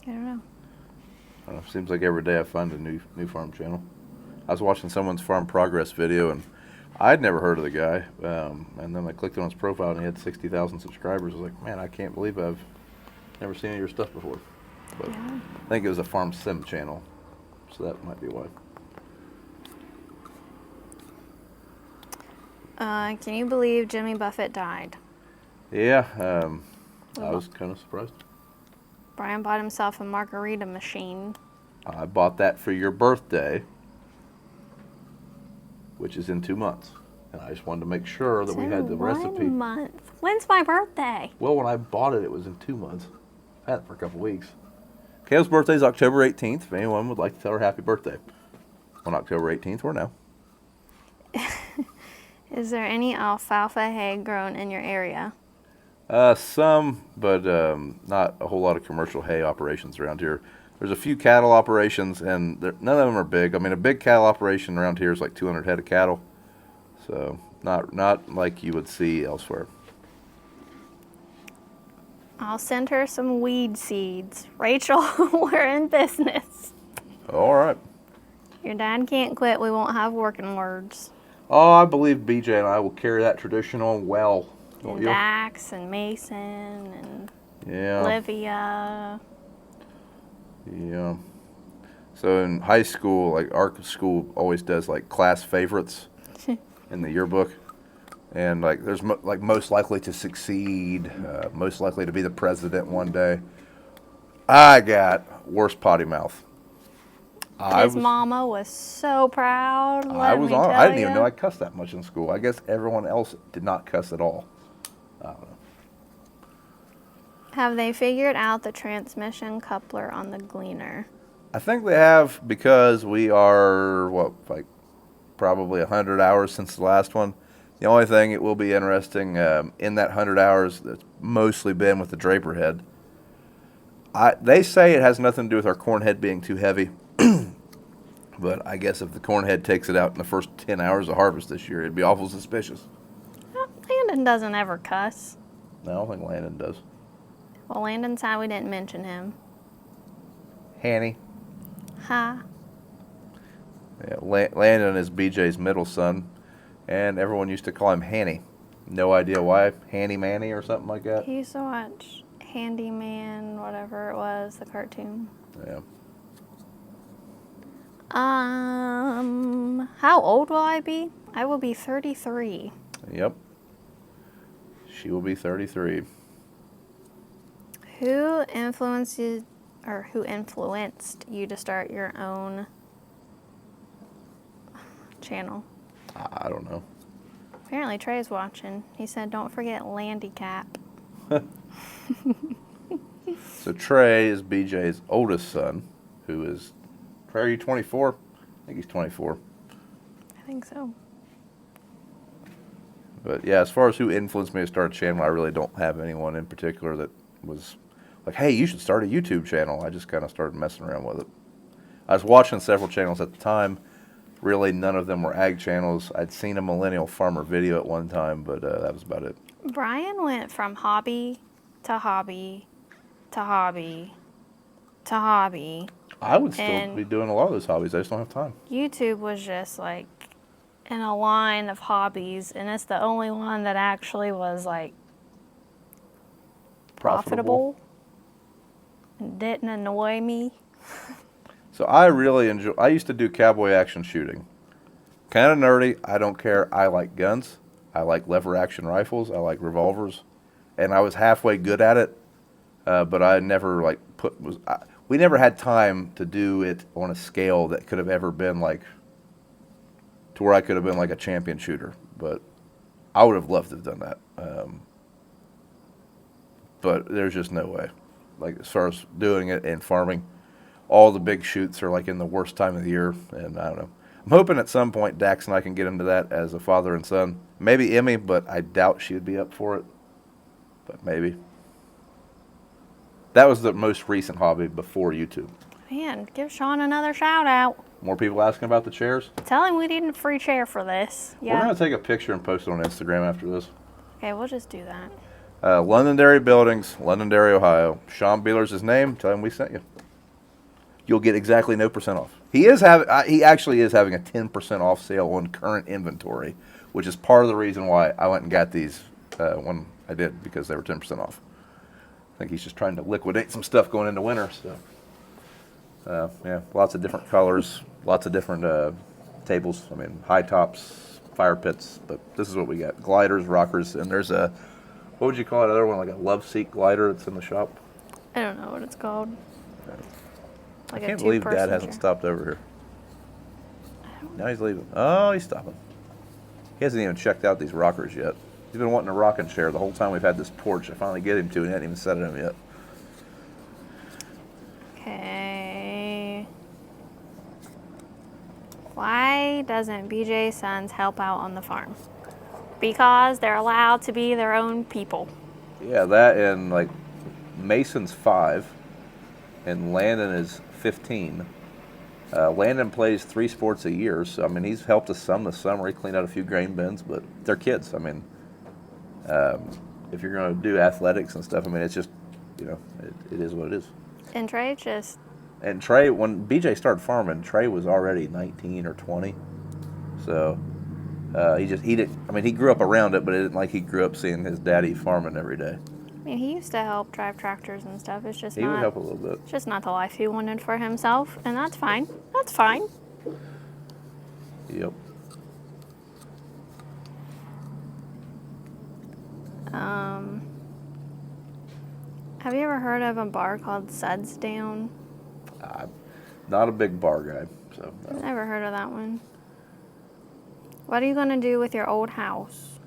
I don't know. I don't know, seems like every day I find a new farm channel. I was watching someone's farm progress video, and I'd never heard of the guy. And then I clicked on his profile, and he had 60,000 subscribers. I was like, man, I can't believe I've never seen any of your stuff before. But Yeah. I think it was a farm sim channel, so that might be why. Can you believe Jimmy Buffett died? Yeah, I was kind of surprised. Brian bought himself a margarita machine. I bought that for your birthday, which is in 2 months. And I just wanted to make sure that we had the recipe. 1 month. When's my birthday? Well, when I bought it, it was in 2 months. I had it for a couple weeks. Kayla's birthday is October 18th. If anyone would like to tell her happy birthday on October 18th or now. Is there any alfalfa hay grown in your area? Some, but not a whole lot of commercial hay operations around here. There's a few cattle operations, and none of them are big. I mean, a big cattle operation around here is like 200 head of cattle. So not like you would see elsewhere. I'll send her some weed seeds. Rachel, we're in business. All right. Your dad can't quit. We won't have working words. Oh, I believe BJ and I will carry that tradition on well. Don't And you? Dax and Mason and Yeah. Olivia. Yeah. So in high school, like our school always does like class favorites in the yearbook, and like there's like most likely to succeed, most likely to be the president one day. I got worst potty mouth. His mama was so proud. I was on. I didn't even know I cussed that much in school. I guess everyone else did not cuss at all. I don't know. Have they figured out the transmission coupler on the Gleaner? I think they have, because we are like probably 100 hours since the last one. The only thing it will be interesting in that 100 hours that's mostly been with the Draper head. They say it has nothing to do with our corn head being too heavy. But I guess if the corn head takes it out in the first 10 hours of harvest this year, it'd be awful suspicious. Well, Landon doesn't ever cuss. No, I don't think Landon does. Well, Landon's sad we didn't mention him. Hanny. Ha. Yeah, Landon is BJ's middle son, and everyone used to call him Hanny. No idea why. Hanny Manny or something like that. He used to watch Handyman, whatever it was, the cartoon. Yeah. How old will I be? I will be 33. Yep. She will be 33. Who influenced you to start your own channel? I don't know. Apparently Trey's watching. He said, don't forget Landicap. So Trey is BJ's oldest son, who is, Trey, are you 24? I think he's 24. I think so. But yeah, as far as who influenced me to start a channel, I really don't have anyone in particular that was like, hey, you should start a YouTube channel. I just kind of started messing around with it. I was watching several channels at the time. Really, none of them were ag channels. I'd seen a Millennial Farmer video at one time, but that was about it. Brian went from hobby to hobby to hobby to hobby. I would still And be doing a lot of those hobbies. I just don't have time. YouTube was just like in a line of hobbies, and it's the only one that actually was like profitable and didn't annoy me. So I really enjoy, I used to do cowboy action shooting. Kind of nerdy. I don't care. I like guns. I like lever action rifles. I like revolvers. And I was halfway good at it, but I never like we never had time to do it on a scale that could have ever been like, to where I could have been like a champion shooter. But I would have loved to have done that. But there's just no way. like as far as doing it and farming. All the big shoots are like in the worst time of the year, and I don't know. I'm hoping at some point Dax and I can get into that as a father and son. Maybe Emmy, but I doubt she would be up for it. But maybe. That was the most recent hobby before YouTube. Man, give Sean another shout out. More people asking about the chairs? Tell him we need a free chair for this. We're going to take a picture and post it on Instagram after this. Okay, we'll just do that. Londonderry Buildings, Londonderry, Ohio. Sean Beeler's his name. Tell him we sent you. You'll get exactly no % off. He actually is having a 10% off sale on current inventory, which is part of the reason why I went and got these when I did, because they were 10% off. I think he's just trying to liquidate some stuff going into winter. So, yeah, lots of different colors, lots of different tables. I mean, high tops, fire pits, but this is what we got: gliders, rockers, and there's a, what would you call it? Another one, like a love seat glider that's in the shop. I don't know what it's called. I can't believe Dad hasn't stopped over here. Now he's leaving. Oh, he's stopping. He hasn't even checked out these rockers yet. He's been wanting a rocking chair the whole time we've had this porch. I finally get him to, and he hasn't even set it in yet. Okay. Why doesn't BJ's sons help out on the farm? Because they're allowed to be their own people. Yeah, that, and like Mason's 5, and Landon is 15. Landon plays 3 sports a year, so I mean he's helped us some this summer. He cleaned out a few grain bins, but they're kids. I mean, if you're going to do athletics and stuff, I mean it's just, you know, it is what it is. And Trey just. And Trey, when BJ started farming, Trey was already 19 or 20, so he didn't. I mean, he grew up around it, but it isn't like he grew up seeing his daddy farming every day. I mean, he used to help drive tractors and stuff. It's just He would help a little bit. It's just not the life he wanted for himself, and that's fine. That's fine. Yep. Have you ever heard of a bar called Sudsdown? I'm not a big bar guy, so. No. Never heard of that one. What are you going to do with your old house?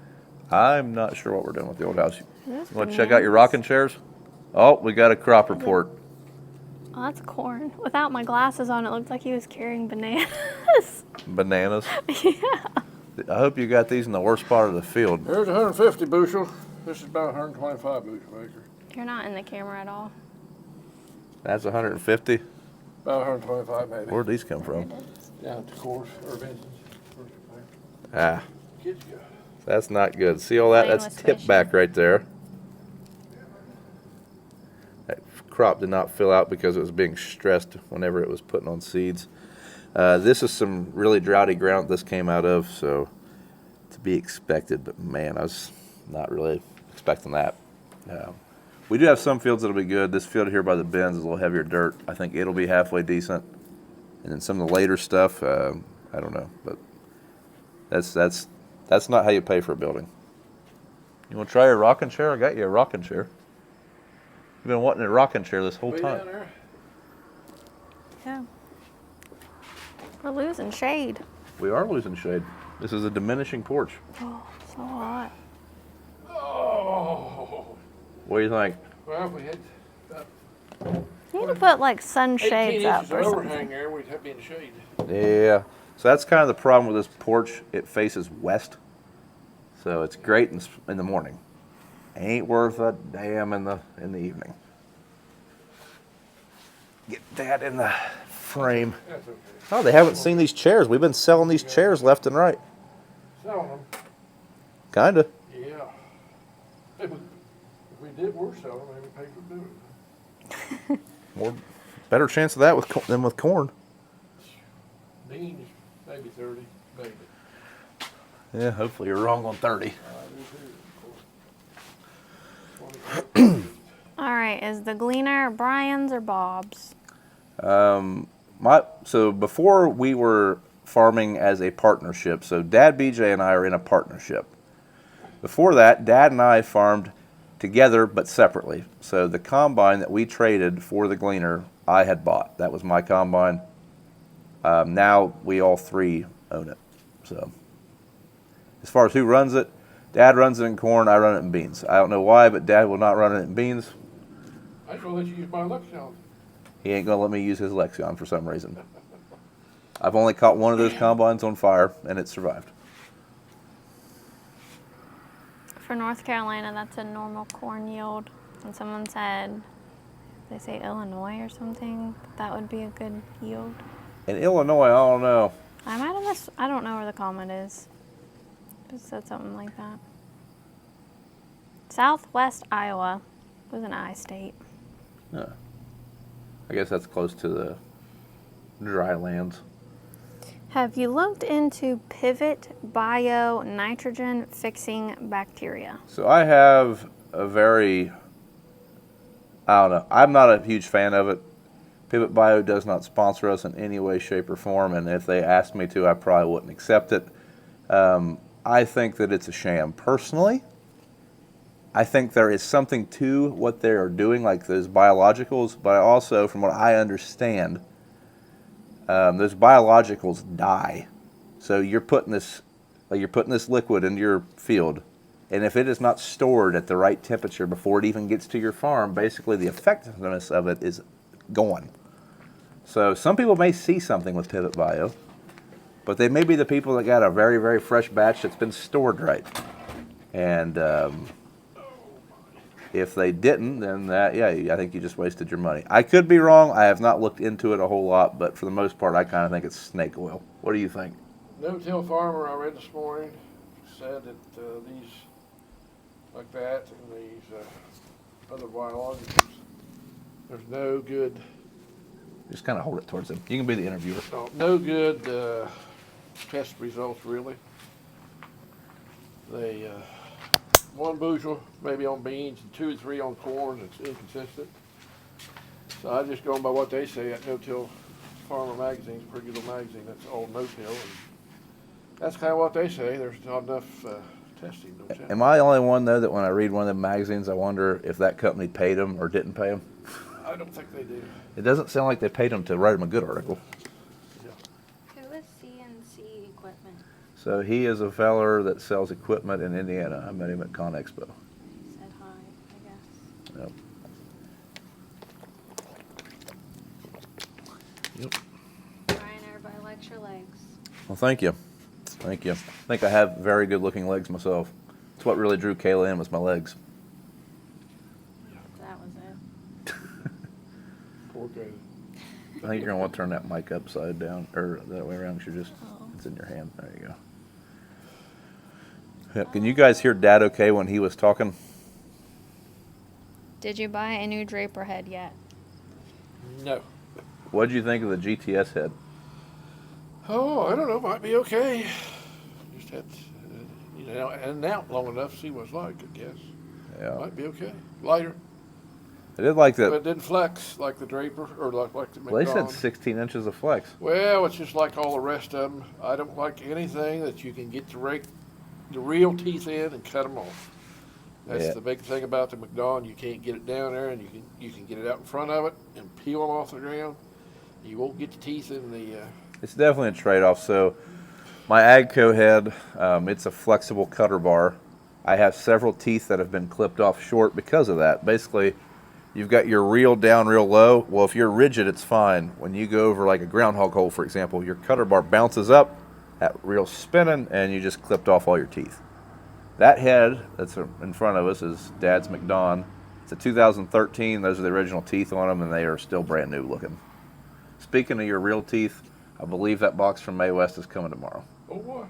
I'm not sure what we're doing with the old house. This You want to check out your rocking chairs? Oh, we got a crop report. Oh, that's corn. Without my glasses on, it looked like he was carrying bananas. Bananas. Yeah. I hope you got these in the worst part of the field. There's 150 bushel. This is about 125 bushel acre. You're not in the camera at all. That's 150. About 125 maybe. Where'd these come from? Down at the course or Vincent's. Ah, Kids go. that's not good. See all that? Playing That's with tip fishing. back right there. That crop did not fill out because it was being stressed whenever it was putting on seeds. This is some really droughty ground this came out of, so to be expected, but man, I was not really expecting that. We do have some fields that'll be good. This field here by the bins is a little heavier dirt. I think it'll be halfway decent. And then some of the later stuff, I don't know, but that's not how you pay for a building. You want to try a rocking chair? I got you a rocking chair. You've been wanting a rocking chair this whole Way time. down there. Yeah. We're losing shade. We are losing shade. This is a diminishing porch. Oh, so hot. Oh. What do you think? Well, we had about You need to put like 18 sunshades up inches or of something. overhang there. We'd have to be in the shade. Yeah. So that's kind of the problem with this porch. It faces west. So it's great in the morning. Ain't worth a damn in the evening. Get that in the frame. That's okay. Oh, they haven't seen these chairs. We've been selling these chairs left and right. Selling them. Kinda. Yeah. If we did, we're selling them. Maybe pay for doing it. More better chance of that than with corn. Beans, maybe 30, maybe. Yeah, hopefully you're wrong on 30. All right, is the gleaner Brian's or Bob's? So before we were farming as a partnership, so Dad, BJ, and I are in a partnership. Before that, Dad and I farmed together but separately. So the combine that we traded for the gleaner, I had bought. That was my combine. Now we all three own it. So as far as who runs it, Dad runs it in corn, I run it in beans. I don't know why, but Dad will not run it in beans. I just want to let you use my Lexicon. He ain't gonna let me use his Lexion for some reason. I've only caught one of those combines on fire, and it survived. For North Carolina, that's a normal corn yield. And someone said, they say Illinois or something, that would be a good yield. In Illinois, I don't know. I might have missed, I don't know where the comment is. It said something like that. Southwest Iowa was an I state. Yeah. I guess that's close to the dry lands. Have you looked into pivot bio nitrogen fixing bacteria? So I have a very, I don't know, I'm not a huge fan of it. Pivot Bio does not sponsor us in any way, shape, or form, and if they asked me to, I probably wouldn't accept it. I think that it's a sham. Personally, I think there is something to what they are doing, like those biologicals, but also, from what I understand, those biologicals die. So you're putting this liquid into your field, and if it is not stored at the right temperature before it even gets to your farm, basically the effectiveness of it is gone. So some people may see something with Pivot Bio, but they may be the people that got a very, very fresh batch that's been stored right. And if they didn't, then I think you just wasted your money. I could be wrong. I have not looked into it a whole lot, but for the most part, I kind of think it's snake oil. What do you think? No-till farmer I read this morning said that these, like that, and these other biologicals, there's no good, Just kind of hold it towards them. You can be the interviewer. no good test results really. They 1 bushel maybe on beans and 2 or 3 on corn. It's inconsistent. So I just going by what they say at No-Till Farmer Magazine's a pretty good little magazine. That's all no-till, and that's kind of what they say. There's not enough testing. Am I the only one, though, that when I read one of the magazines, I wonder if that company paid them or didn't pay them? I don't think they do. It doesn't sound like they paid them to write them a good article. Who is CNC Equipment? So he is a feller that sells equipment in Indiana. I met him at Con Expo. Said hi, I guess. Yep. Yep. Brian, everybody likes your legs. Well, thank you. Thank you. I think I have very good looking legs myself. It's what really drew Kayla in was my legs. That was it. Poor guy. I think you're gonna want to turn that mic upside down or that way around. 'Cause you're just Oh. it's in your hand. There you go. Yep. Can you guys hear Dad okay when he was talking? Did you buy a new draper head yet? No. What did you think of the GTS head? Oh, I don't know. Might be okay. Just had and out long enough to see what it's like, I guess. Yeah. Might be okay. Lighter. I did like But that. it didn't flex like the Draper or like the Well, they said McDonald. 16 inches of flex. Well, it's just like all the rest of them. I don't like anything that you can get the real teeth in and cut them off. That's Yeah. the big thing about the McDonald. You can't get it down there, and you can get it out in front of it and peel them off the ground. You won't get the teeth in the. It's definitely a trade-off. So my Agco head, it's a flexible cutter bar. I have several teeth that have been clipped off short because of that. Basically, you've got your reel down real low. Well, if you're rigid, it's fine. When you go over like a groundhog hole, for example, your cutter bar bounces up, that reel's spinning, and you just clipped off all your teeth. That head that's in front of us is Dad's McDon. It's a 2013. Those are the original teeth on them, and they are still brand new looking. Speaking of your real teeth, I believe that box from May West is coming tomorrow. Oh boy,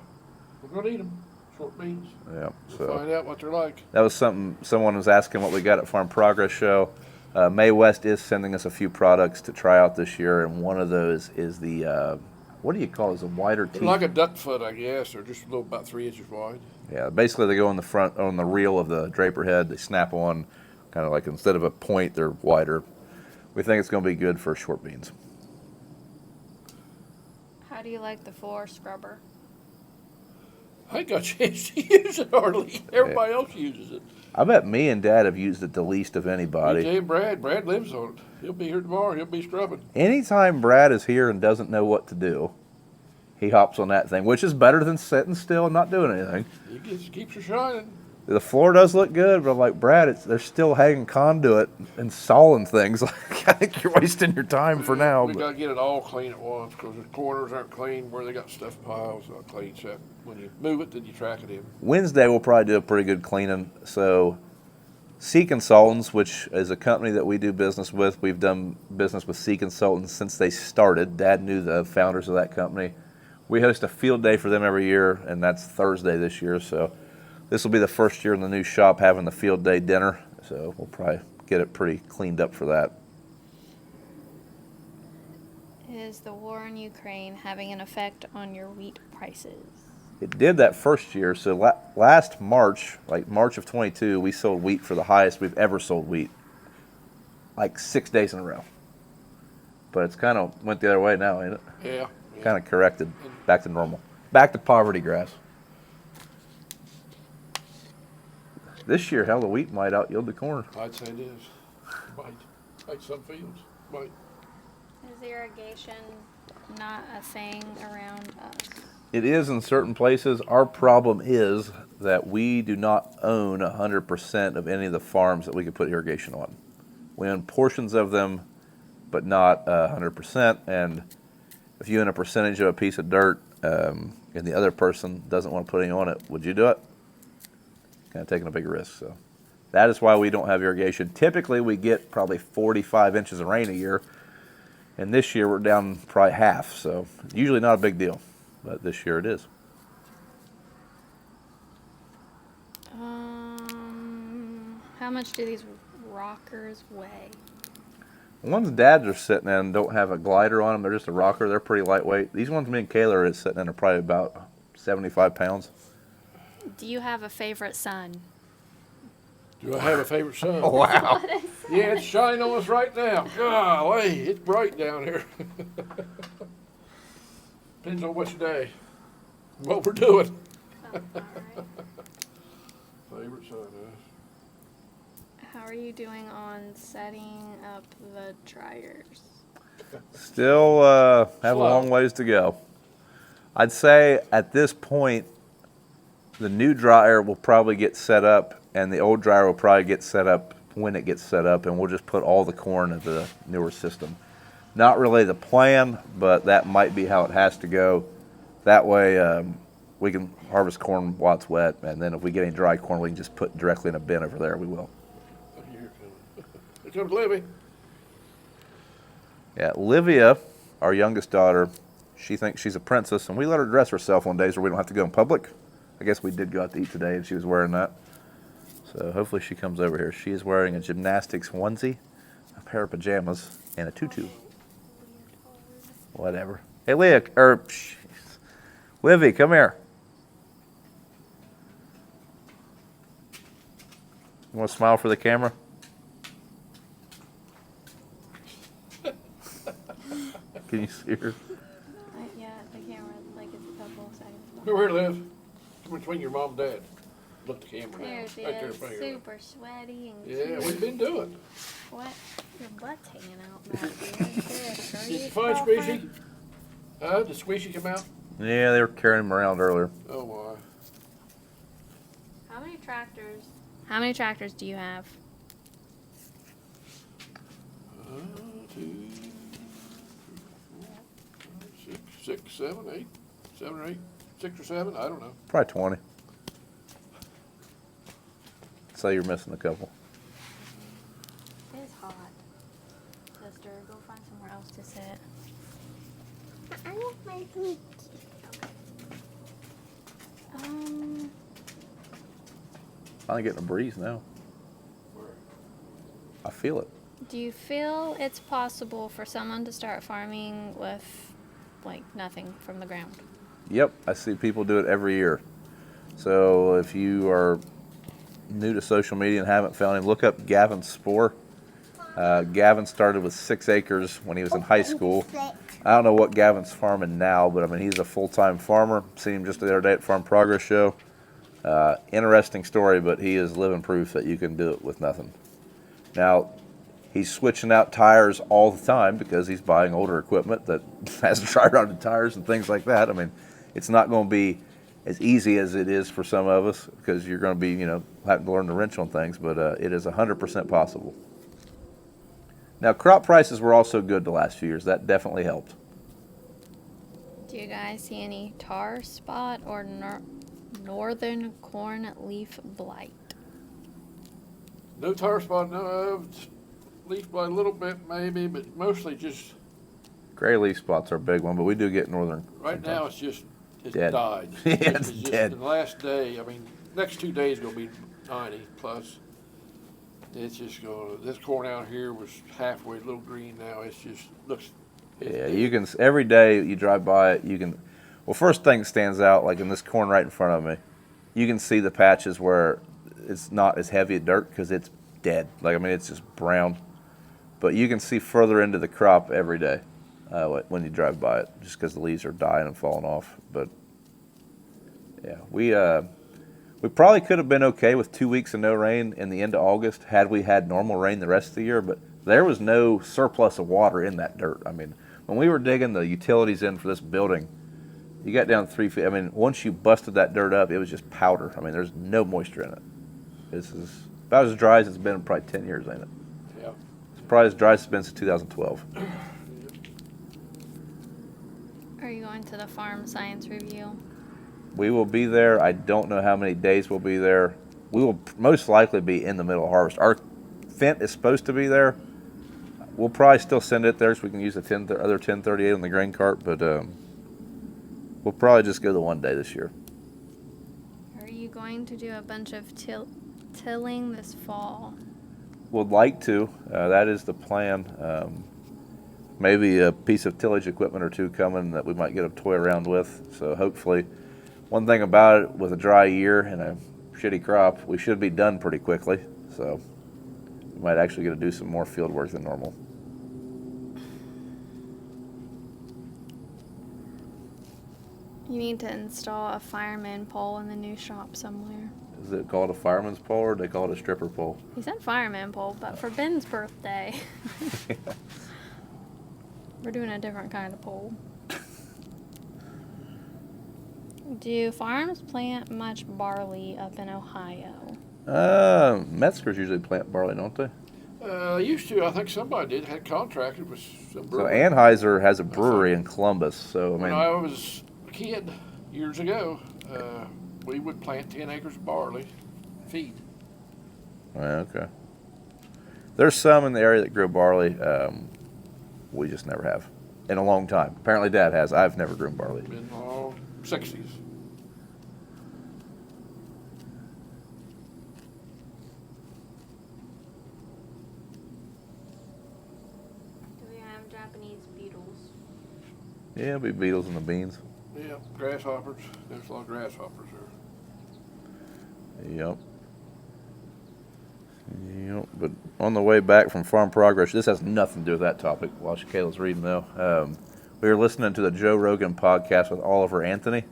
we're gonna eat them. Short beans. Yeah, We'll so find out what they're like. that was something someone was asking what we got at Farm Progress Show. May West is sending us a few products to try out this year, and one of those is the what do you call it? Is a wider They're teeth? like a duck foot, I guess. They're just a little about 3 inches wide. Yeah, basically they go on the front on the reel of the draper head. They snap on, kind of like instead of a point, they're wider. We think it's going to be good for short beans. How do you like the floor scrubber? I ain't got a chance to use it hardly. Everybody else uses it. I bet me and Dad have used it the least of anybody. BJ and Brad. Brad lives on it. He'll be here tomorrow. He'll be scrubbing. Anytime Brad is here and doesn't know what to do, he hops on that thing, which is better than sitting still and not doing anything. He keeps her shining. The floor does look good, but I'm like, Brad, they're still hanging conduit and sawing things. Like, I think you're wasting your time for now. We But gotta get it all clean at once, because the corners aren't clean, where they got stuff piles, not clean, so when you move it, then you track it in. Wednesday we'll probably do a pretty good cleaning. So Sea Consultants, which is a company that we do business with, we've done business with Sea Consultants since they started. Dad knew the founders of that company. We host a field day for them every year, and that's Thursday this year. So this will be the first year in the new shop having the field day dinner. So we'll probably get it pretty cleaned up for that. Is the war in Ukraine having an effect on your wheat prices? It did that first year. So last March, like March of 22, we sold wheat for the highest we've ever sold wheat, like 6 days in a row. But it's kind of went the other way now, ain't it? Yeah. Kind of corrected, back to normal, back to poverty grass. This year, hell, the wheat might out yield the corn. I'd say it is. Might. Like some fields. Might. Is irrigation not a thing around us? It is in certain places. Our problem is that we do not own 100% of any of the farms that we could put irrigation on. We own portions of them, but not 100%. And if you own a percentage of a piece of dirt and the other person doesn't want to put any on it, would you do it? Kind of taking a big risk. So that is why we don't have irrigation. Typically, we get probably 45 inches of rain a year. And this year, we're down probably half. So usually not a big deal. But this year it is. How much do these rockers weigh? The ones Dads are sitting in don't have a glider on them. They're just a rocker. They're pretty lightweight. These ones me and Kayla are sitting in are probably about 75 pounds. Do you have a favorite son? Do I have a favorite son? Oh, wow. Yeah, it's shining on us right now. Golly, it's bright down here. Depends on which day, what we're doing. Favorite son, How are you doing on setting up the dryers? Still have a long ways to go. I'd say at this point, the new dryer will probably get set up, and the old dryer will probably get set up when it gets set up, and we'll just put all the corn into the newer system. Not really the plan, but that might be how it has to go. That way we can harvest corn while it's wet, and then if we get any dry corn, we can just put directly in a bin over there. We will. Here comes Livy. Yeah, Livia, our youngest daughter, she thinks she's a princess, and we let her dress herself on days where we don't have to go in public. I guess we did go out to eat today, and she was wearing that. So hopefully she comes over here. She is wearing a gymnastics onesie, a pair of pajamas, and a tutu. Whatever. Hey, Leah, Livy, come here. You want to smile for the camera? Can you see her? Yeah, the camera, like it's a couple of seconds. Come here, Liv. Come between your mom and dad. Look at the camera now. There she Right there, is, finger. super sweaty and Yeah, cute. we've been doing. What? Your butt's hanging out back there. Good Did you grief, find girlfriend. Squishy? Did Squishy come out? Yeah, they were carrying him around earlier. Oh, my. How many tractors do you have? 2, 4, 5, 6, 7, 8. 7 or 8. 6 or 7. I don't know. Probably 20. Say you're missing a couple. It's hot. Sister, go find somewhere else to sit. I want my food. Finally getting a breeze now. I feel it. Do you feel it's possible for someone to start farming with, like, nothing from the ground? Yep, I see people do it every year. So if you are new to social media and haven't found him, look up Gavin Spore. Gavin started with 6 acres when he was in high school. I don't know what Gavin's farming now, but I mean, he's a full-time farmer. Seen him just the other day at Farm Progress Show. Interesting story, but he is living proof that you can do it with nothing. Now, he's switching out tires all the time because he's buying older equipment that has dry-rotted tires and things like that. I mean, it's not going to be as easy as it is for some of us because you're going to be, have to learn to wrench on things, but it is 100% possible. Now, crop prices were also good the last few years. That definitely helped. Do you guys see any tar spot or northern corn leaf blight? No tar spot, no. Leaf blight a little bit maybe, but mostly just Gray leaf spots are a big one, but we do get northern. right sometimes. now. It's Dead. died. Yeah, it's just dead. the last day. I mean, next 2 days gonna be 90 plus. It's just going. This corn out here was halfway, a little green now. It's just looks. Yeah, you can, every day you drive by it, you can, well, first thing that stands out, like in this corn right in front of me, you can see the patches where it's not as heavy a dirt because it's dead. Like, I mean, it's just brown. But you can see further into the crop every day when you drive by it, just because the leaves are dying and falling off. But yeah, we probably could have been okay with 2 weeks of no rain in the end of August had we had normal rain the rest of the year. But there was no surplus of water in that dirt. I mean, when we were digging the utilities in for this building, you got down 3 feet. I mean, once you busted that dirt up, it was just powder. I mean, there's no moisture in it. This is about as dry as it's been in probably 10 years, ain't it? Yeah. It's probably as dry as it's been since 2012. Are you going to the farm science review? We will be there. I don't know how many days we'll be there. We will most likely be in the middle of harvest. Our Fent is supposed to be there. We'll probably still send it there so we can use the other 1038 on the grain cart, but we'll probably just go the one day this year. Are you going to do a bunch of tilling this fall? Would like to. That is the plan. Maybe a piece of tillage equipment or two coming that we might get a toy around with. So hopefully, one thing about it, with a dry year and a shitty crop, we should be done pretty quickly. So we might actually get to do some more field work than normal. You need to install a fireman pole in the new shop somewhere. Is it called a fireman's pole or do they call it a stripper pole? He said fireman pole, but for Ben's birthday, we're doing a different kind of pole. Do farms plant much barley up in Ohio? Metzger's usually plant barley, don't they? Used to. I think somebody did. Had contracted with some So brewery. Anheuser has a brewery in Columbus. So I When mean, I was a kid years ago, we would plant 10 acres of barley, feed. okay. There's some in the area that grow barley. We just never have in a long time. Apparently, Dad has. I've never grown barley. In the 60s. Do we have Japanese beetles? Yeah, it'll be beetles in the beans. Yeah, grasshoppers. There's a lot of grasshoppers there. Yep. Yep. But on the way back from Farm Progress, this has nothing to do with that topic. While Kayla's reading, though, we were listening to the Joe Rogan podcast with Oliver Anthony.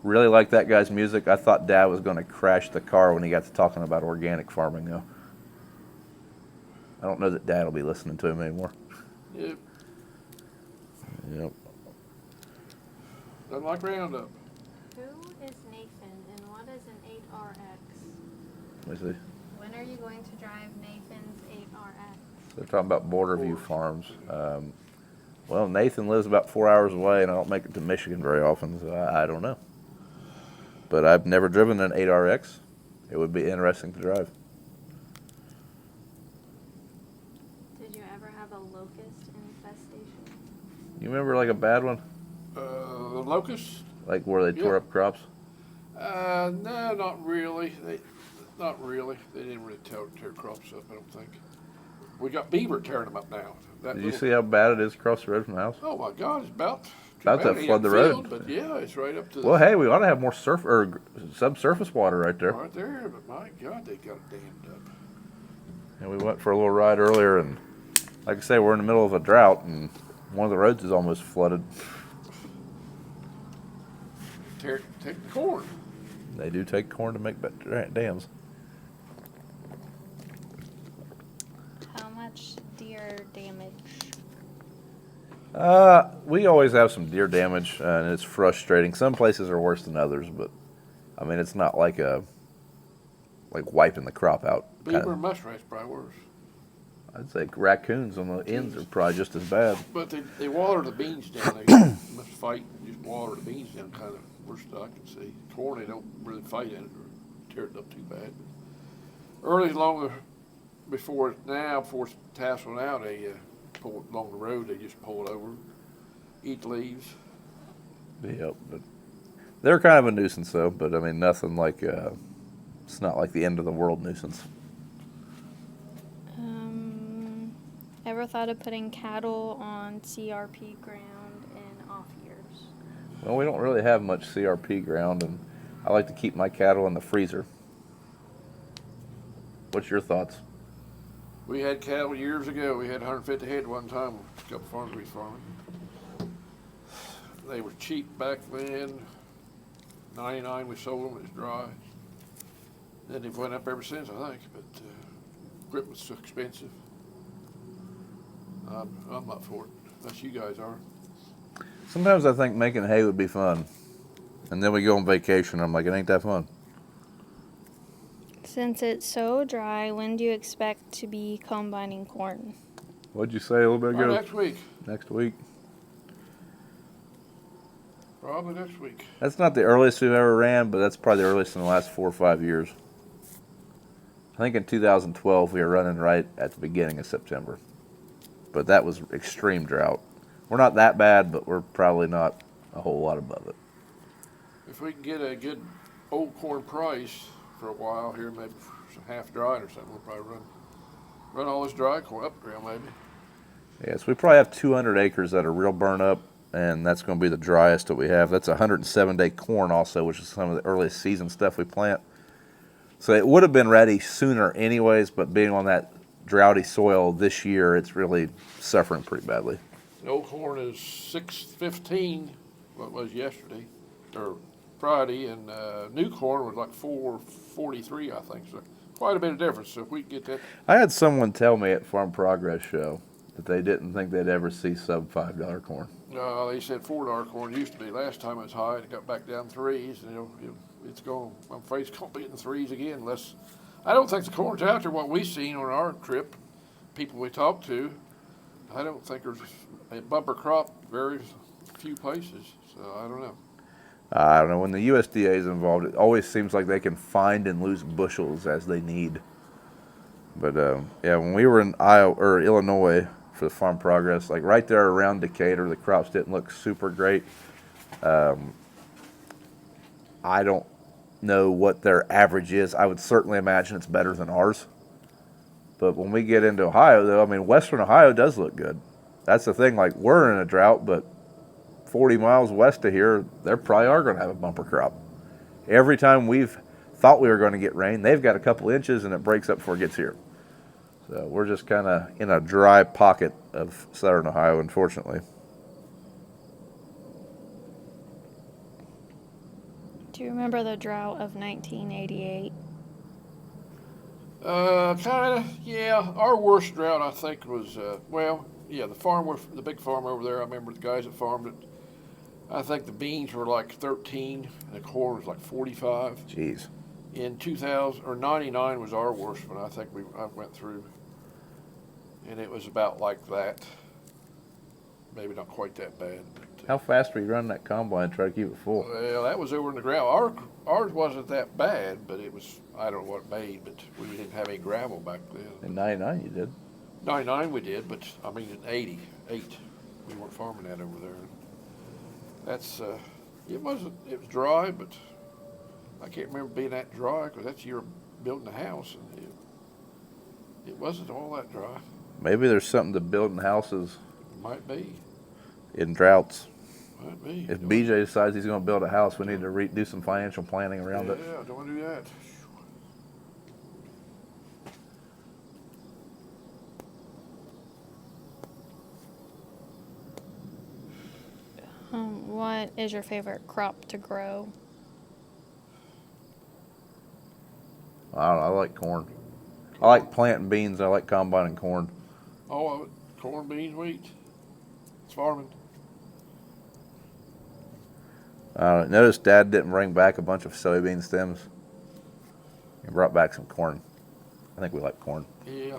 Really like that guy's music. I thought Dad was going to crash the car when he got to talking about organic farming, though. I don't know that Dad will be listening to him anymore. Yep. Yep. Doesn't like Roundup. Who is Nathan and what is an 8RX? Let me see. When are you going to drive Nathan's 8RX? They're talking about Border View Farms. Well, Nathan lives about 4 hours away, and I don't make it to Michigan very often, so I don't know. But I've never driven an 8RX. It would be interesting to drive. Did you ever have a locust infestation? You remember like a bad one? The locust? Like where they tore Yeah. up crops? No, not really. Not really. They didn't really tear crops up, I don't think. We got beaver tearing them up now. Did you see how bad it is across the road from the house? Oh my God, it's about About to it flood the ain't road. filled, but yeah, it's right up to the Well, hey, we ought to have more subsurface water right there. right there. But my God, they got it dammed up. And we went for a little ride earlier, and like I say, we're in the middle of a drought, and one of the roads is almost flooded. Take the corn. They do take corn to make dams. How much deer damage? We always have some deer damage, and it's frustrating. Some places are worse than others, but I mean, it's not like like wiping the crop out. Beaver and muskrat's probably worse. I'd say raccoons on the ends are probably just as bad. But they water the beans down. They must fight and just water the beans down, kind of worst I can see. Corn, they don't really fight in it or tear it up too bad. Early longer before it's tasseling out, they pull it along the road. They just pull it over, eat the leaves. Yep, but they're kind of a nuisance though. But I mean, nothing like it's not like the end of the world nuisance. Ever thought of putting cattle on CRP ground in off years? Well, we don't really have much CRP ground, and I like to keep my cattle in the freezer. What's your thoughts? We had cattle years ago. We had 150 head one time. A couple farms we farming. They were cheap back then. 99 we sold them. It was dry. Then they've went up ever since, I think. But equipment's so expensive. I'm not for it, unless you guys are. Sometimes I think making hay would be fun, and then we go on vacation. I'm like, it ain't that fun. Since it's so dry, when do you expect to be combining corn? What'd you say a little bit ago? Next week. Next week. Probably next week. That's not the earliest we've ever ran, but that's probably the earliest in the last 4 or 5 years. I think in 2012 we were running right at the beginning of September. But that was extreme drought. We're not that bad, but we're probably not a whole lot above it. If we can get a good old corn price for a while here, maybe some half dried or something, we'll probably run all this dry corn up ground maybe. Yes, we probably have 200 acres that are real burn up, and that's going to be the driest that we have. That's 107-day corn also, which is some of the earliest season stuff we plant. So it would have been ready sooner anyways, but being on that droughty soil this year, it's really suffering pretty badly. The old corn is 615, what was yesterday, or Friday, and new corn was like 443, I think. So quite a bit of difference. So if we can get that. I had someone tell me at Farm Progress Show that they didn't think they'd ever see sub $5 corn. No, they said $4 corn used to be. Last time it was high, it got back down threes, and it's going. I'm afraid it's going to be in the threes again, unless. I don't think the corn's out there. What we've seen on our trip, people we talked to, I don't think there's a bumper crop very few places. So I don't know. I don't know. When the USDA is involved, it always seems like they can find and lose bushels as they need. But yeah, when we were in Iowa or Illinois for the Farm Progress, like right there around Decatur, the crops didn't look super great. I don't know what their average is. I would certainly imagine it's better than ours. But when we get into Ohio, though, I mean, Western Ohio does look good. That's the thing. Like, we're in a drought, but 40 miles west of here, they probably are going to have a bumper crop. Every time we've thought we were going to get rain, they've got a couple inches and it breaks up before it gets here. So we're just kind of in a dry pocket of southern Ohio, unfortunately. Do you remember the drought of 1988? Kind of, yeah. Our worst drought, I think, was the big farm over there. I remember the guys that farmed it. I think the beans were like 13, and the corn was like 45. Jeez. In 2000 or 99 was our worst one. I think I went through, and it was about like that. Maybe not quite that bad. But, How fast were you running that combine to try to keep it full? well, that was over in the gravel. Ours wasn't that bad, but it was. I don't know what it made, but we didn't have any gravel back then. In 99 you did. 99 we did, but I mean in 88 we weren't farming that over there. That's it was dry, but I can't remember being that dry because that's you're building a house, and it wasn't all that dry. Maybe there's something to building houses Might be. in droughts. Might be. If BJ decides he's going to build a house, we need to do some financial planning around it. Yeah, don't want to do that. What is your favorite crop to grow? I don't know, I like corn. I like planting beans. I like combining corn. All of it. Corn, beans, wheat. It's farming. Notice Dad didn't bring back a bunch of soybean stems. He brought back some corn. I think we like corn. Yeah,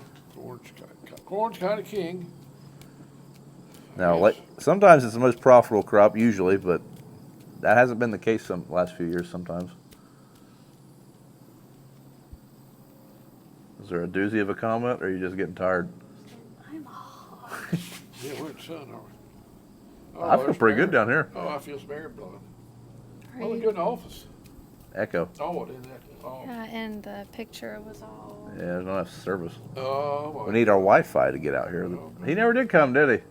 corn's kind of king. Now, Yes. like, sometimes it's the most profitable crop, usually, but that hasn't been the case some last few years. Sometimes. Is there a doozy of a comment, or are you just getting tired? I'm hot. Yeah, we're in the sun, aren't we? Oh, I feel there's pretty good some air. down here. Oh, I feel some air blowing. Are Well, we're you- good in the office. Echo. Oh, it is that. Oh, Yeah, and the picture was all. Yeah, there's not enough service. oh. We need our Wi-Fi to get out here. Oh, He never did come, did he?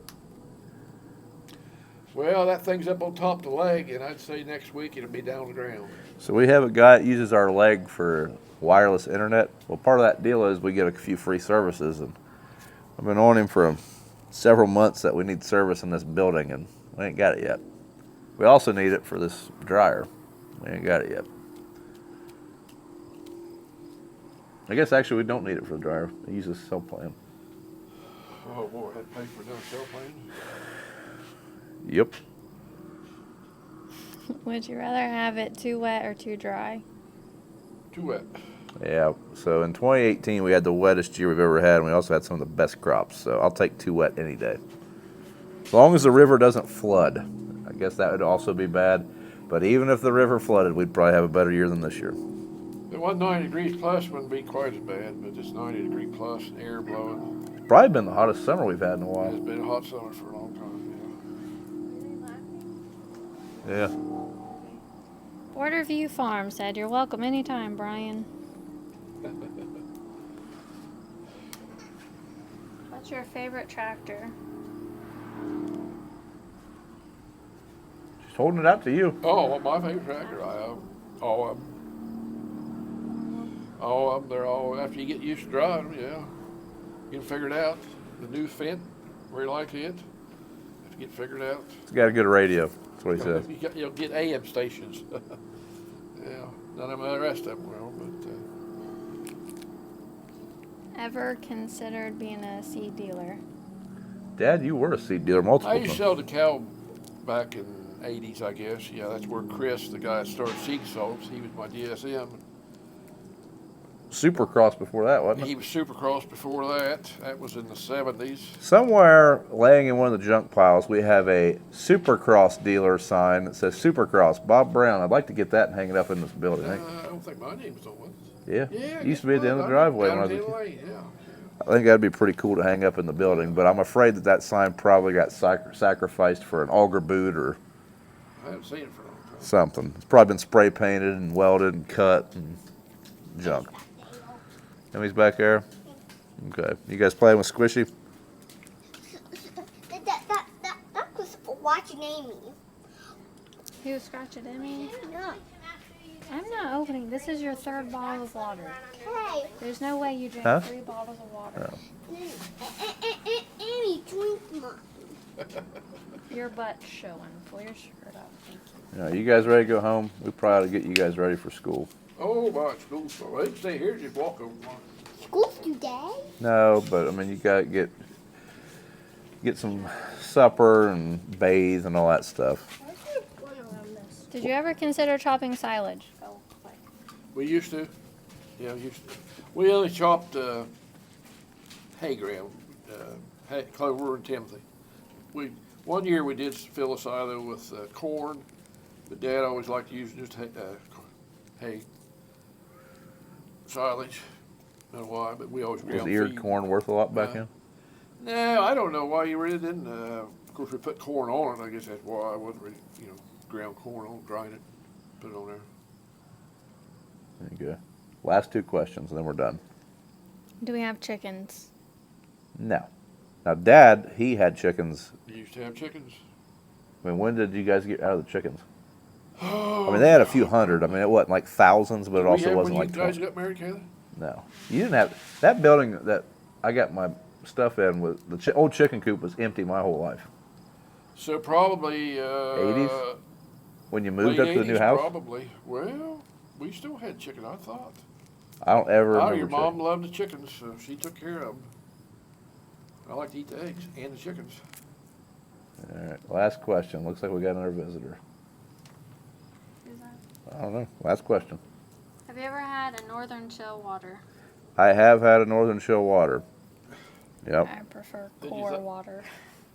Well, that thing's up on top of the leg, and I'd say next week it'll be down on the ground. So we have a guy that uses our leg for wireless internet. Well, part of that deal is we get a few free services, and I've been on him for several months that we need service in this building, and we ain't got it yet. We also need it for this dryer. We ain't got it yet. I guess actually we don't need it for the dryer. It uses cell plan. Oh boy, I had to pay for another cell plane. Yep. Would you rather have it too wet or too dry? Too wet. Yeah. So in 2018 we had the wettest year we've ever had, and we also had some of the best crops. So I'll take too wet any day. As long as the river doesn't flood. I guess that would also be bad. But even if the river flooded, we'd probably have a better year than this year. It was 90 degrees plus, wouldn't be quite as bad, but it's 90 degree plus, and air blowing. Probably been the hottest summer we've had in a It's while. been a hot summer for a long time. Yeah. Border View Farm said, "You're welcome anytime, Brian." What's your favorite tractor? Just holding it out to you. Oh, well, my favorite tractor. All of them. All of them. They're all, after you get used to driving them, yeah. You can figure it out. The new Fendt, where you like it. If you get figured out. It's got a good radio. That's what he says. You'll get AM stations. Yeah. None of the rest of them will, but Ever considered being a seed dealer? Dad, you were a seed dealer multiple I used to times. sell to cow back in the 80s, I guess. Yeah, that's where Chris, the guy that started Seed Salts, he was my DSM. Supercross before that, wasn't He it? was Supercross before that. That was in the 70s. Somewhere laying in one of the junk piles, we have a Supercross dealer sign that says Supercross, Bob Brown. I'd like to get that and hang it up in this building. I don't think my name was on one. Yeah. Yeah. It used to be at the end of the driveway when I was a kid. Yeah. I think that'd be pretty cool to hang up in the building, but I'm afraid that sign probably got sacrificed for an auger boot or I haven't seen it for a long time. something. It's probably been spray painted and welded and cut and junk. Emmy's back there? Okay. You guys playing with Squishy? That was for watching Amy. Who scratched at me? No. I'm not opening. This is your third bottle of water. Hey, There's no way you drink Huh? 3 bottles of water. Amy, drink mine. Your butt's showing. Pull your shirt up. Thank you. You guys ready to go home? We probably ought to get you guys ready for school. Oh, my school's so. They can stay here, just walk over. School's today? No, but I mean, you got to get some supper and bathe and all that stuff. Did you ever consider chopping silage? Go quick. We used to. Yeah, we used to. We only chopped hay ground, clover and timothy. One year we did fill a silo with corn, but Dad always liked to use just hay silage. I don't know why, but we always Was ground eared feed. corn worth a lot back Uh, then? No, I don't know why you really didn't. Of course, we put corn on it. I guess that's why I wasn't really, ground corn on, grind it, put it on there. There you go. Last 2 questions, and then we're done. Do we have chickens? No. Now, Dad, he had chickens. You used to have chickens. I mean, when did you guys get out of the chickens? I mean, they had a few hundred. I mean, it wasn't like thousands, but it also wasn't like when you guys 20. got married, Kayla? No. You didn't have that building that I got my stuff in with the old chicken coop was empty my whole life. So probably 80s? When you moved late up to the new 80s house? Probably. Well, we still had chicken, I thought. I don't ever remember Your mom chicken. loved the chickens, so she took care of them. I like to eat the eggs and the chickens. All right, last question. Looks like we got another visitor. Who's that? I don't know. Last question. Have you ever had a Northern Chill water? I have had a Northern Chill water. Yep. I prefer Did you core say- water.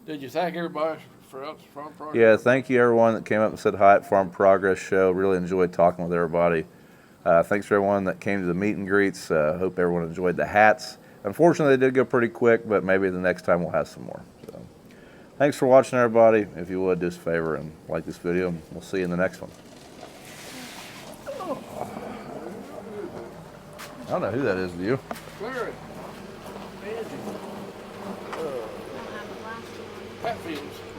Did you thank everybody for us from progress? Yeah, thank you everyone that came up and said hi at Farm Progress Show. Really enjoyed talking with everybody. Thanks for everyone that came to the meet and greets. Hope everyone enjoyed the hats. Unfortunately, they did go pretty quick, but maybe the next time we'll have some more. So, thanks for watching, everybody. If you would, do us a favor and like this video, and we'll see you in the next one. I don't know who that is, do you? Larry. Angie. I don't have the last one. Pat Fields.